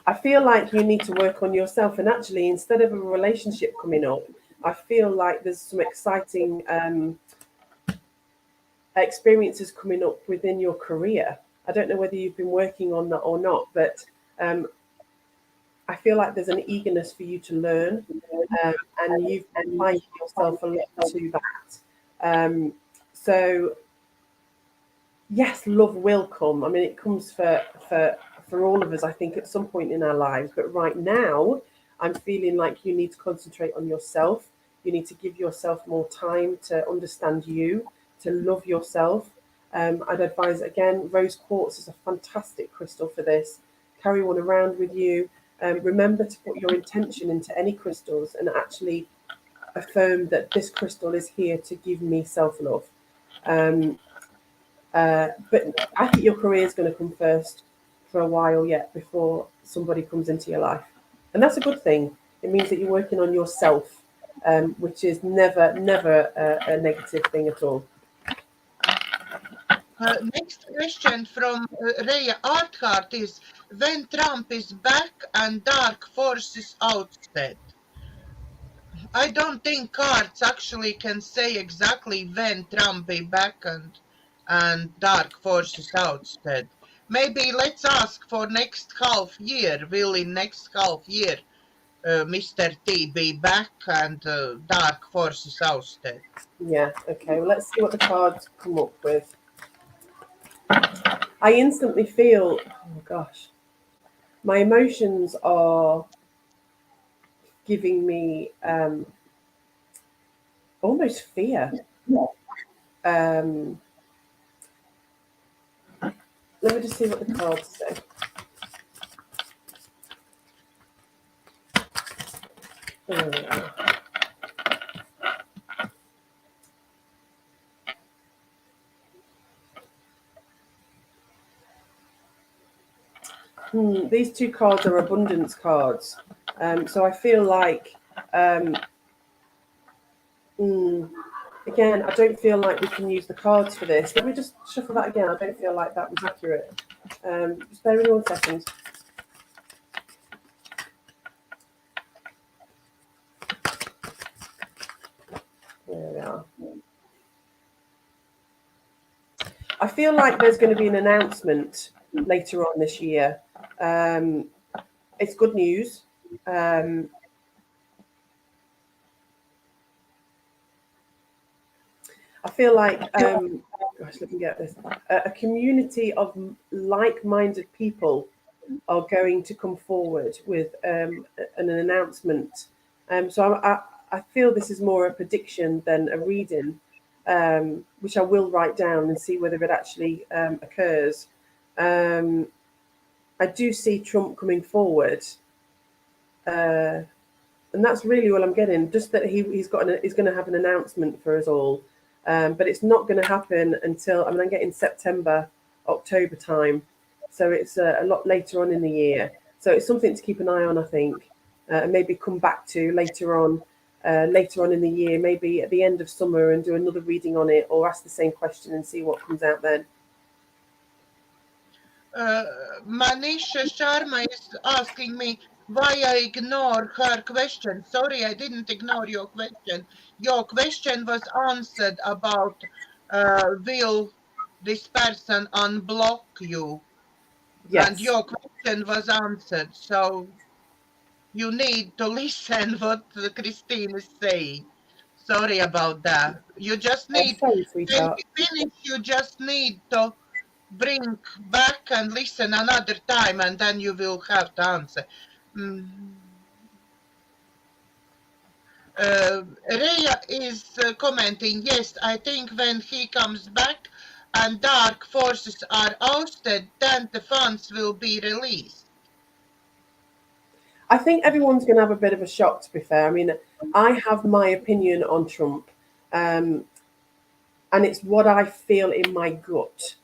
I feel like you need to work on yourself, and actually, instead of a relationship coming up, I feel like there's some exciting experiences coming up within your career. I don't know whether you've been working on that or not, but I feel like there's an eagerness for you to learn, and you've applied yourself a lot to that. So, yes, love will come. I mean, it comes for all of us, I think, at some point in our lives. But right now, I'm feeling like you need to concentrate on yourself. You need to give yourself more time to understand you, to love yourself. I'd advise, again, rose quartz is a fantastic crystal for this. Carry one around with you. Remember to put your intention into any crystals and actually affirm that this crystal is here to give me self-love. But I think your career is going to come first for a while yet before somebody comes into your life. And that's a good thing. It means that you're working on yourself, which is never a negative thing at all. Next question from Rhea Arthart is, when Trump is back and dark forces ousted? I don't think cards actually can say exactly when Trump is back and dark forces ousted. Maybe let's ask for next half year. Will in next half year Mr. T be back and dark forces ousted? Yeah, okay. Well, let's see what the cards come up with. I instantly feel, oh gosh, My emotions are giving me almost fear. Um, let me just see what the cards say. These two cards are abundance cards. So I feel like, again, I don't feel like we can use the cards for this. Let me just shuffle that again. I don't feel like that was accurate. Just bear with me 1 second. There we are. I feel like there's going to be an announcement later on this year. It's good news. I feel like, gosh, let me get this. A community of like-minded people are going to come forward with an announcement. So I feel this is more a prediction than a reading, which I will write down and see whether it actually occurs. I do see Trump coming forward, and that's really what I'm getting. Just that he's going to have an announcement for us all, but it's not going to happen until I'm getting September, October time, so it's a lot later on in the year. So it's something to keep an eye on, I think, and maybe come back to later on in the year, maybe at the end of summer, and do another reading on it, or ask the same question and see what comes out then. Manisha Sharma is asking me why I ignore her question. Sorry, I didn't ignore your question. Your question was answered about will this person unblock you? Yes. And your question was answered. So you need to listen what Christine is saying. Sorry about that. You just need, Sorry, when sweetheart. we finish, you just need to bring back and listen another time, and then you will have the answer. Rhea is commenting, yes, I think when he comes back and dark forces are ousted, then the funds will be released. I think everyone's going to have a bit of a shock, to be fair. I mean, I have my opinion on Trump, and it's what I feel in my gut.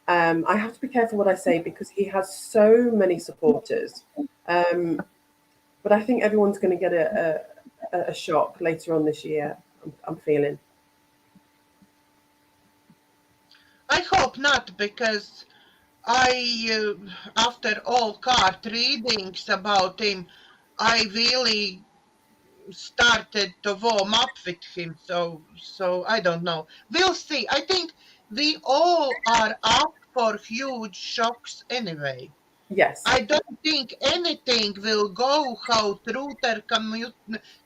I have to be careful what I say because he has so many supporters. But I think everyone's going to get a shock later on this year, I'm feeling. I hope not, because after all card readings about him, I really started to warm up with him. So I don't know. We'll see. I think we all are up for huge shocks anyway. Yes. I don't think anything will go how truther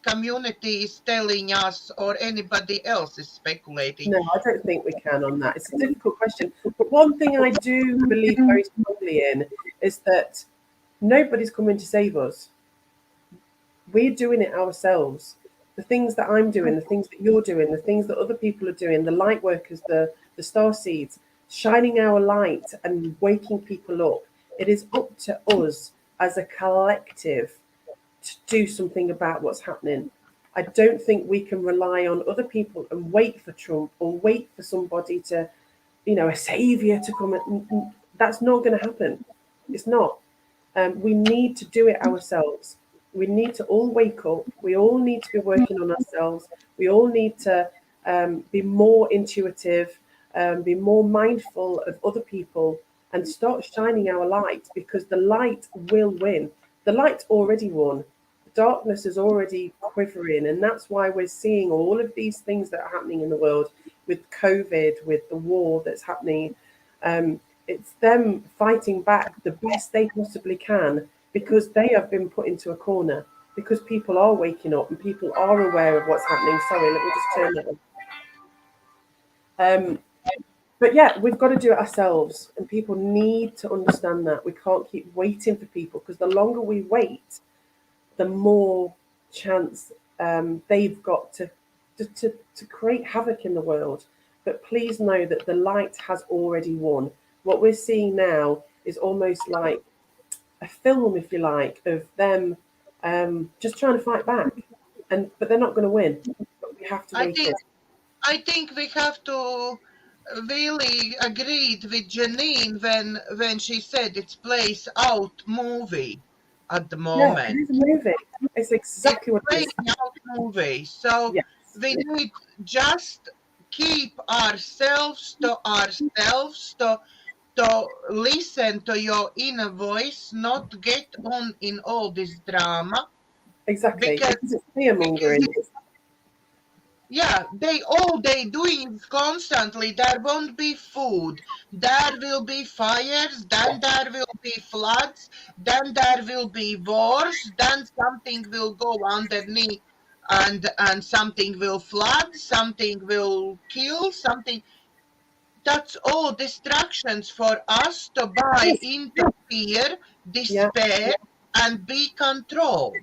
community is telling us or anybody else is speculating. No, I don't think we can on that. It's a difficult question. But one thing I do believe very strongly in is that nobody's coming to save us. We're doing it ourselves. The things that I'm doing, the things that you're doing, the things that other people are doing, the light workers, the star seeds, shining our light and waking people up. It is up to us as a collective to do something about what's happening. I don't think we can rely on other people and wait for Trump or wait for somebody to, a savior to come. That's not going to happen. It's not. We need to do it ourselves. We need to all wake up. We all need to be working on ourselves. We all need to be more intuitive, be more mindful of other people, and start shining our light, because the light will win. The light already won. Darkness is already quivering, and that's why we're seeing all of these things that are happening in the world with COVID, with the war that's happening. It's them fighting back the best they possibly can, because they have been put into a corner, because people are waking up and people are aware of what's happening. Sorry, let me just turn that on. But yeah, we've got to do it ourselves, and people need to understand that we can't keep waiting for people, because the longer we wait, the more chance they've got to create havoc in the world. But please know that the light has already won. What we're seeing now is almost like a film, if you like, of them just trying to fight back, but they're not going to win. But we have to I wait think in. I think we have to really agreed with Janine when she said it's plays out movie at the Yeah, it moment. is a movie. It's It's exactly what it playing is. out movie. So Yes, we need just keep ourselves to listen to your inner voice, not get on in all this drama exactly. because Because it's fear because mongering. yeah, they all they doing constantly. There won't be food. There will be fires. Then there will be floods. Then there will be wars. Then something will go underneath, and something will flood. Something will kill. Something. That's all distractions for us to buy Yes. into fear, Yeah. despair, and be controlled.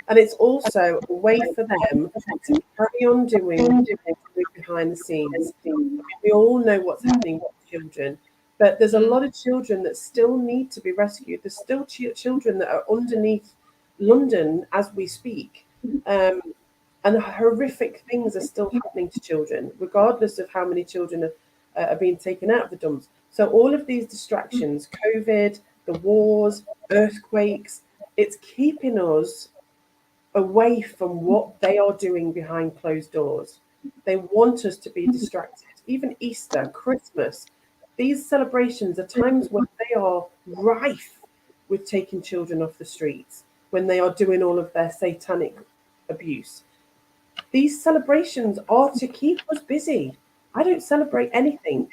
And it's also a way for them to carry on doing what they're doing behind the scenes. I mean, we all know what's happening with children, but there's a Mm, lot of children that still need to be rescued. There's still children that are underneath London as we speak. Um, and horrific things are still happening to children, regardless of how many children are being taken out of the dumps. So, all of these distractions, COVID, the wars, earthquakes, it's keeping us away from what they are doing behind closed doors. They want us to be distracted. Even Easter, Christmas, these celebrations are times when they are rife with taking children off the streets, when they are doing all of their satanic abuse. These celebrations are to keep us busy. I don't celebrate anything.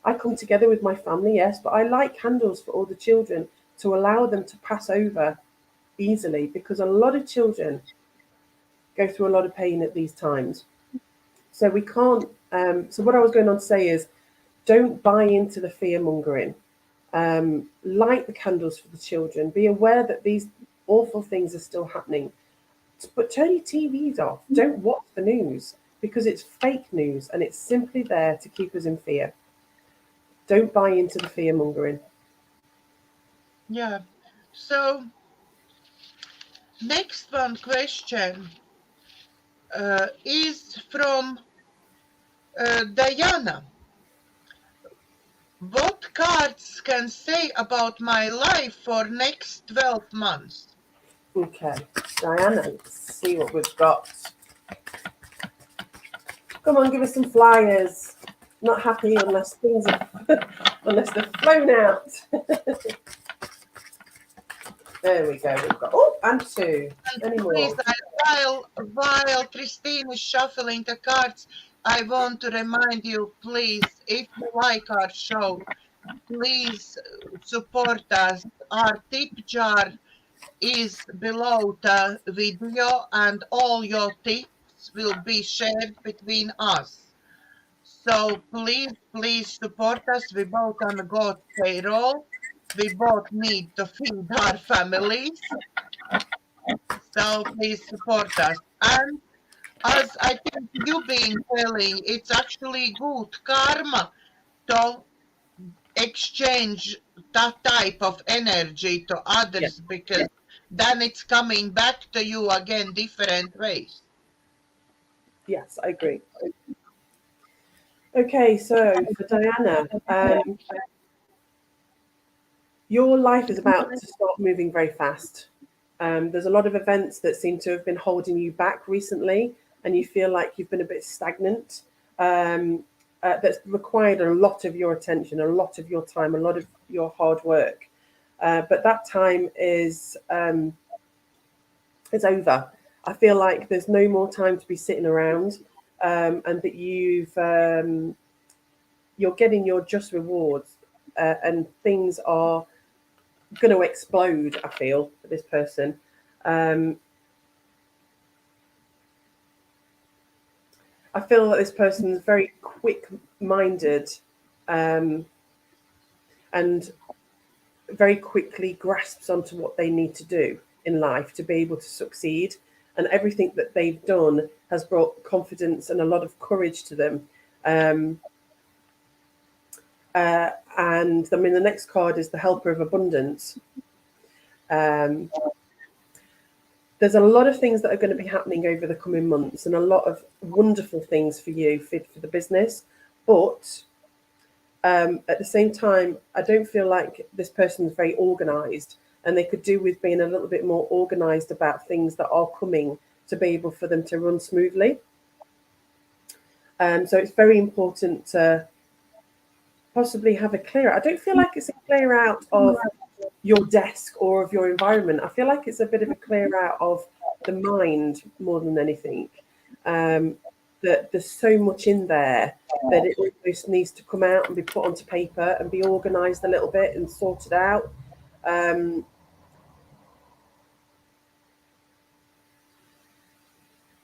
I come together with my family, yes, but I light candles for all the children to allow them to pass over easily, because a lot of children go through a lot of pain at these times. So we can't. So what I was going on to say is, don't buy into the fear mongering. Light the candles for the children. Be aware that these awful things are still happening. But turn your TVs off. Don't watch the news, because it's fake news and it's simply there to keep us in fear. Don't buy into the fear mongering. yeah. So next one question is from Diana. What cards can say about my life for next 12 months? Okay, Diana, let's see what we've got. Come on, give us some flyers. Not happy unless things are unless they're flown out. There we go. We've got and two. And Any please, more? while Christine is shuffling the cards, I want to remind you, please, if you like our show, please support us. Our tip jar is below the video, and all your tips will be shared between us. So please support us. We both on the God's payroll. We both need to feed our families. So please support us. And as I think you've been telling, it's actually good karma to exchange that type of energy to Yeah. others, because then it's coming back to you again different ways. Yes, I agree. Okay, so for Diana, your life is about to start moving very fast. There's a lot of events that seem to have been holding you back recently, and you feel like you've been a bit stagnant. Um, that's required a lot of your attention, a lot of your time, a lot of your hard work. But that time is over. I feel like there's no more time to be sitting around, and that you're getting your just rewards, and things are going to explode. I feel for this person. Um, I feel that this person is very quick-minded, and very quickly grasps onto what they need to do in life to be able to succeed. And everything that they've done has brought confidence and a lot of courage to them. And I mean, the next card is the Helper of Abundance. There's a lot of things that are going to be happening over the coming months, and a lot of wonderful things for you, for the business. But at the same time, I don't feel like this person's very organized, and they could do with being a little bit more organized about things that are coming to be able for them to run smoothly. So it's very important to possibly have a clear. I don't feel like it's a clear out of your desk or of your environment. I feel like it's a bit of a clear out of the mind more than anything. That there's so much in there that it almost needs to come out and be put onto paper and be organized a little bit and sorted out.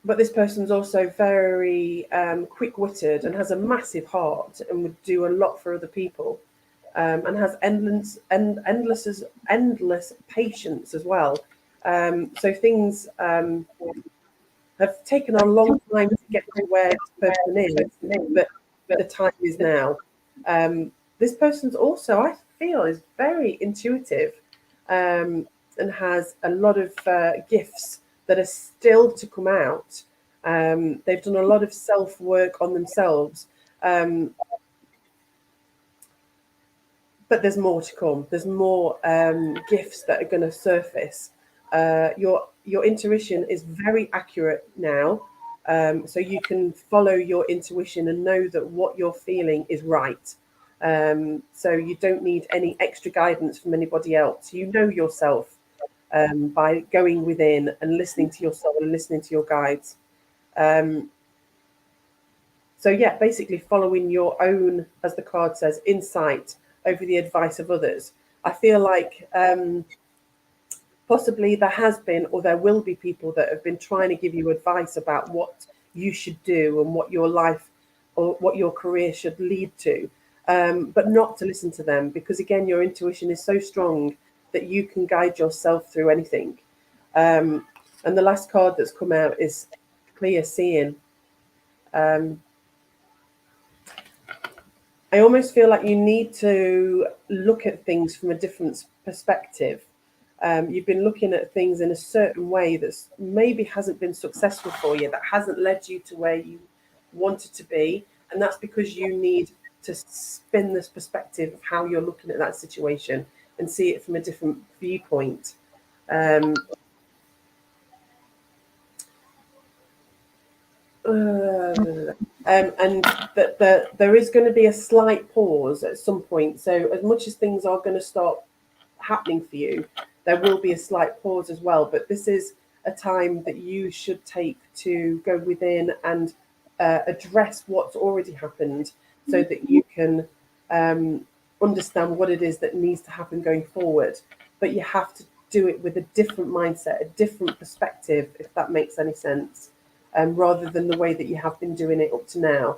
But this person's also very quick-witted and has a massive heart and would do a lot for other people, and has endless patience as well. So things have taken a long time to get to where this person is, but the time is now. This person's also, I feel, is very intuitive, and has a lot of gifts that are still to come out. They've done a lot of self-work on themselves, but there's more to come. There's more gifts that are going to surface. Your intuition is very accurate now, so you can follow your intuition and know that what you're feeling is right. So you don't need any extra guidance from anybody else. You know yourself by going within and listening to your soul and listening to your guides. So yeah, basically following your own, as the card says, insight over the advice of others. I feel like possibly there has been, or there will be, people that have been trying to give you advice about what you should do and what your life or what your career should lead to, but not to listen to them, because again, your intuition is so strong that you can guide yourself through anything. And the last card that's come out is clear seeing. I almost feel like you need to look at things from a different perspective. You've been looking at things in a certain way that maybe hasn't been successful for you, that hasn't led you to where you wanted to be. And that's because you need to spin this perspective of how you're looking at that situation and see it from a different viewpoint. And that there is going to be a slight pause at some point. So as much as things are going to start happening for you, there will be a slight pause as well. But this is a time that you should take to go within and address what's already happened, so that you can understand what it is that needs to happen going forward. But you have to do it with a different mindset, a different perspective, if that makes any sense, rather than the way that you have been doing it up to now.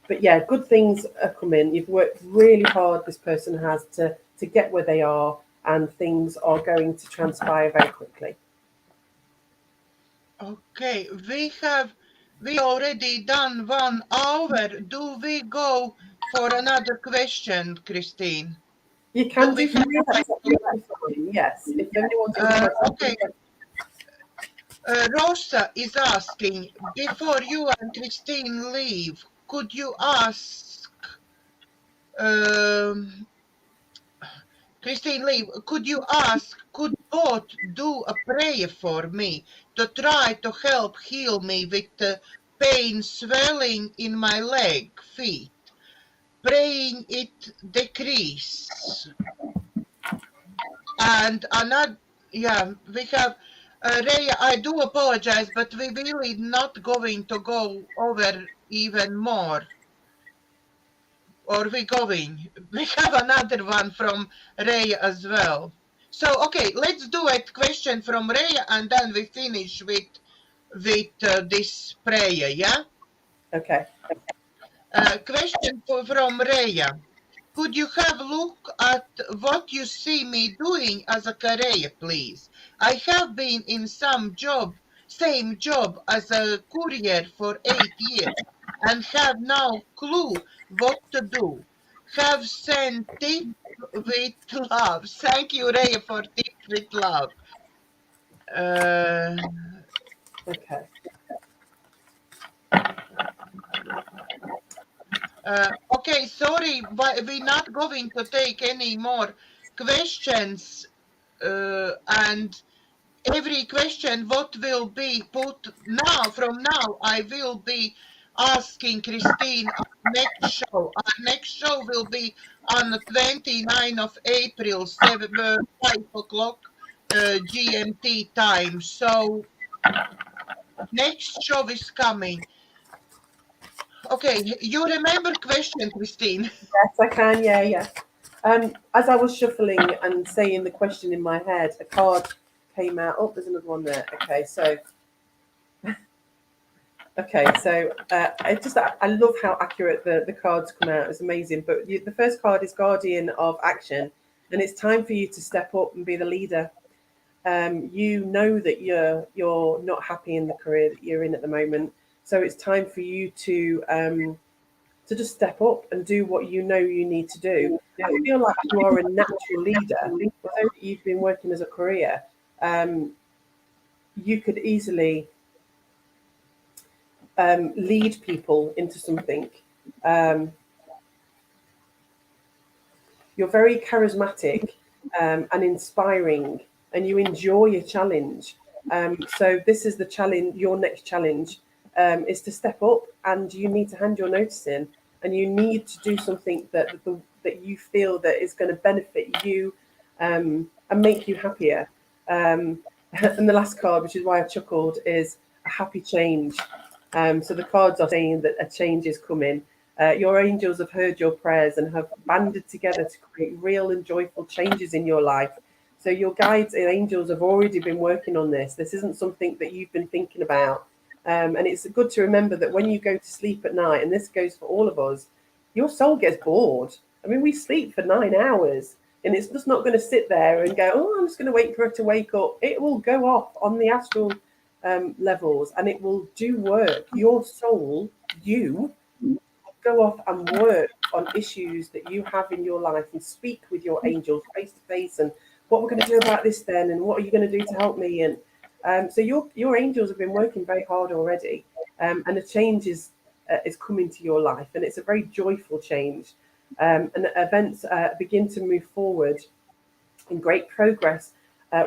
But yeah, good things are coming. You've worked really hard, this person has, to get where they are, and things are going to transpire very quickly. Okay, we already done 1 hour. Do we go for another question, Christine? You can do for me, that's absolutely fine. Yes, if anyone okay. Rosa is asking, before you and Christine leave, could you ask Christine leave, could God do a prayer for me to try to help heal me with the pain, swelling in my leg, feet, praying it decrease? And another, yeah, we have Rhea, I do apologize, but we really not going to go over even more. Or we going? We have another one from Rhea as well. So, okay, let's do a question from Rhea, and then we finish with this prayer, yeah? Okay. Question from Rhea. Could you have a look at what you see me doing as a career, please? I have been in same job as a courier for 8 years and have no clue what to do. Have sent tip with love. Thank you, Ray, for tip with love. Uh, Okay. okay, sorry, but we're not going to take any more questions. And every question what will be put now, from now, I will be asking Christine our next show. Our next show will be on the 29th of April, 5 o'clock GMT time. So next show is coming. Okay, you remember question, Christine? Yes, I can. Yeah, yeah. As I was shuffling and saying the question in my head, a card came out. Oh, there's another one there. I love how accurate the cards come out. It's amazing. But the first card is Guardian of Action, and it's time for you to step up and be the leader. You know that you're not happy in the career that you're in at the moment, so it's time for you to just step up and do what you know you need to do. I feel like you are a natural leader. Although you've been working as a career, you could easily lead people into something. Um, you're very charismatic and inspiring, and you enjoy a challenge. So this is the challenge. Your next challenge is to step up, and you need to hand your notice in, and you need to do something that you feel that is going to benefit you and make you happier. And the last card, which is why I chuckled, is a happy change. So the cards are saying that a change is coming. Your angels have heard your prayers and have banded together to create real and joyful changes in your life. So your guides and angels have already been working on this. This isn't something that you've been thinking about. And it's good to remember that when you go to sleep at night, and this goes for all of us, your soul gets bored. I mean, we sleep for 9 hours, and it's just not going to sit there and go, oh, I'm just going to wait for it to wake up. It will go off on the astral levels, and it will do work. Your soul, you, go off and work on issues that you have in your life and speak with your angels face to face, and what we're going to do about this then, and what are you going to do to help me? And so your angels have been working very hard already, and a change is coming to your life, and it's a very joyful change. And events begin to move forward, and great progress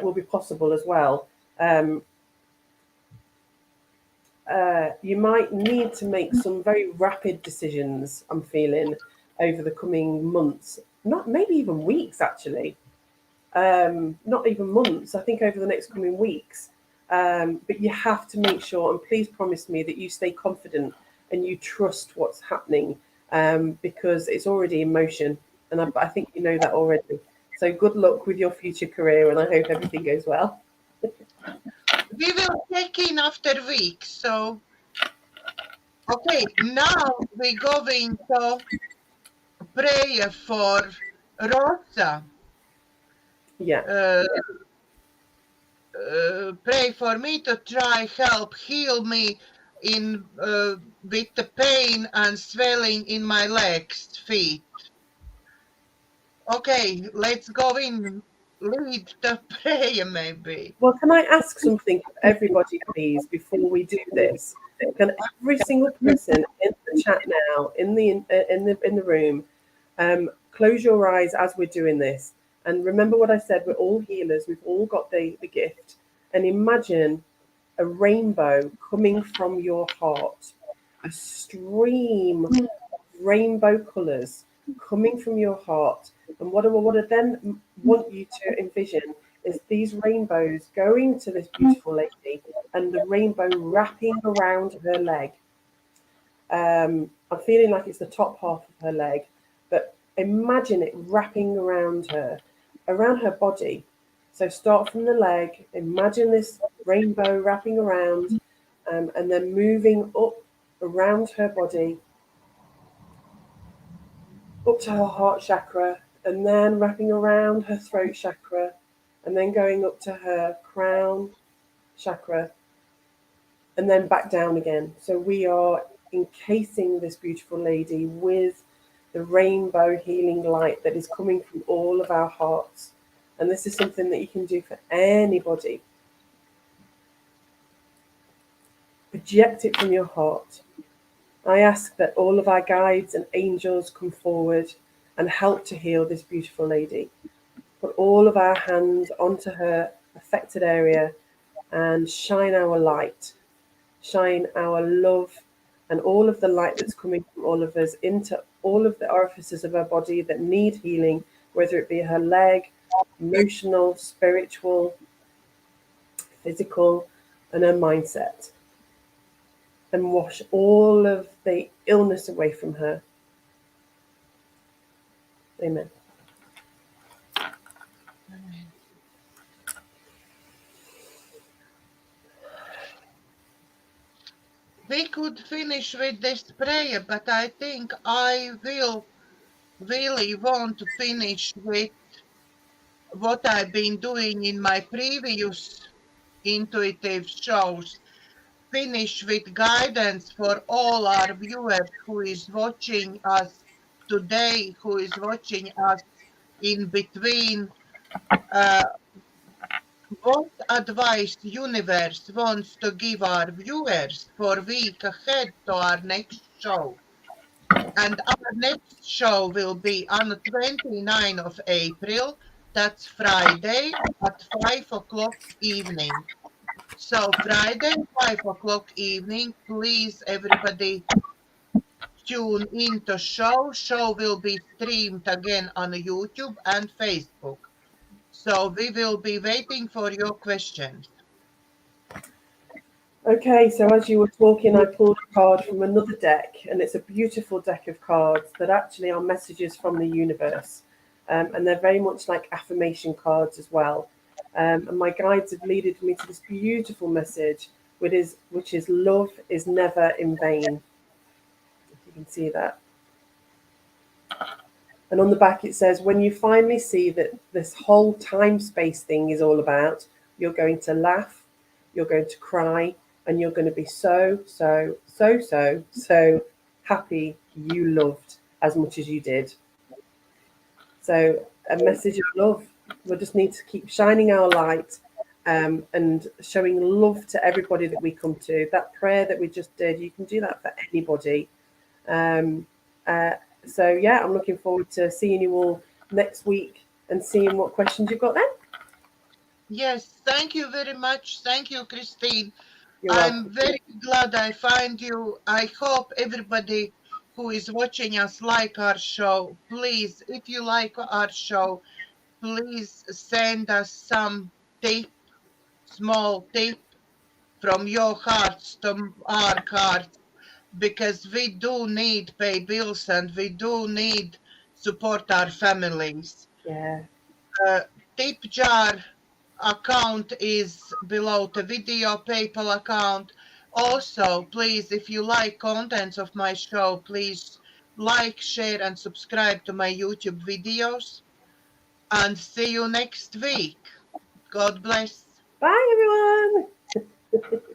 will be possible as well. You might need to make some very rapid decisions, I'm feeling, over the coming months, not maybe even weeks, actually. Not even months, I think over the next coming weeks. But you have to make sure, and please promise me that you stay confident and you trust what's happening, because it's already in motion. And I think you know that already. So good luck with your future career, and I hope everything goes well. We will check in after weeks. So, okay, now we're going to pray for Rosa. Yeah. Pray for me to try help heal me in with the pain and swelling in my legs, feet. Okay, let's go in. Lead the prayer, maybe. Well, can I ask something of everybody, please, before we do this? Can every single person in the chat now, in the room, close your eyes as we're doing this, and remember what I said. We're all healers. We've all got the gift, and imagine a rainbow coming from your heart, a stream of rainbow colours coming from your heart. And what I then want you to envision is these rainbows going to this beautiful lady, and the rainbow wrapping around her leg. I'm feeling like it's the top half of her leg, but imagine it wrapping around her body. So start from the leg, imagine this rainbow wrapping around, and then moving up around her body, up to her heart chakra, and then wrapping around her throat chakra, and then going up to her crown chakra, and then back down again. So we are encasing this beautiful lady with the rainbow healing light that is coming from all of our hearts. And this is something that you can do for anybody. Project it from your heart. I ask that all of our guides and angels come forward and help to heal this beautiful lady. Put all of our hands onto her affected area and shine our light, shine our love, and all of the light that's coming from all of us into all of the orifices of her body that need healing, whether it be her leg, emotional, spiritual, physical, and her mindset. And wash all of the illness away from her. Amen. We could finish with this prayer, but I think I will really want to finish with what I've been doing in my previous intuitive shows. Finish with guidance for all our viewers who is watching us today, who is watching us in between. Uh, what advice universe wants to give our viewers for week ahead to our next show? And our next show will be on the 29th of April. That's Friday at 5 o'clock evening. So Friday, 5 o'clock evening, please everybody tune in to show. Show will be streamed again on YouTube and Facebook. So we will be waiting for your questions. Okay, so as you were talking, I pulled a card from another deck, and it's a beautiful deck of cards that actually are messages from the universe. And they're very much like affirmation cards as well. And my guides have leaded me to this beautiful message, which is love is never in vain. If you can see that. And on the back it says, when you finally see that this whole time space thing is all about, you're going to laugh, you're going to cry, and you're going to be so happy you loved as much as you did. So a message of love. We just need to keep shining our light and showing love to everybody that we come to. That prayer that we just did, you can do that for anybody. Um, uh, so yeah, I'm looking forward to seeing you all next week and seeing what questions you've got then. Yes, thank you very much. Thank you, Christine. You're I'm welcome. very glad I find you. I hope everybody who is watching us like our show. Please, if you like our show, please send us some tip, small tip from your hearts to our hearts, because we do need pay bills and we do need support our families. Yeah. Tip jar account is below the video, PayPal account. Also, please, if you like contents of my show, please like, share, and subscribe to my YouTube videos. And see you next week. God bless. Bye everyone.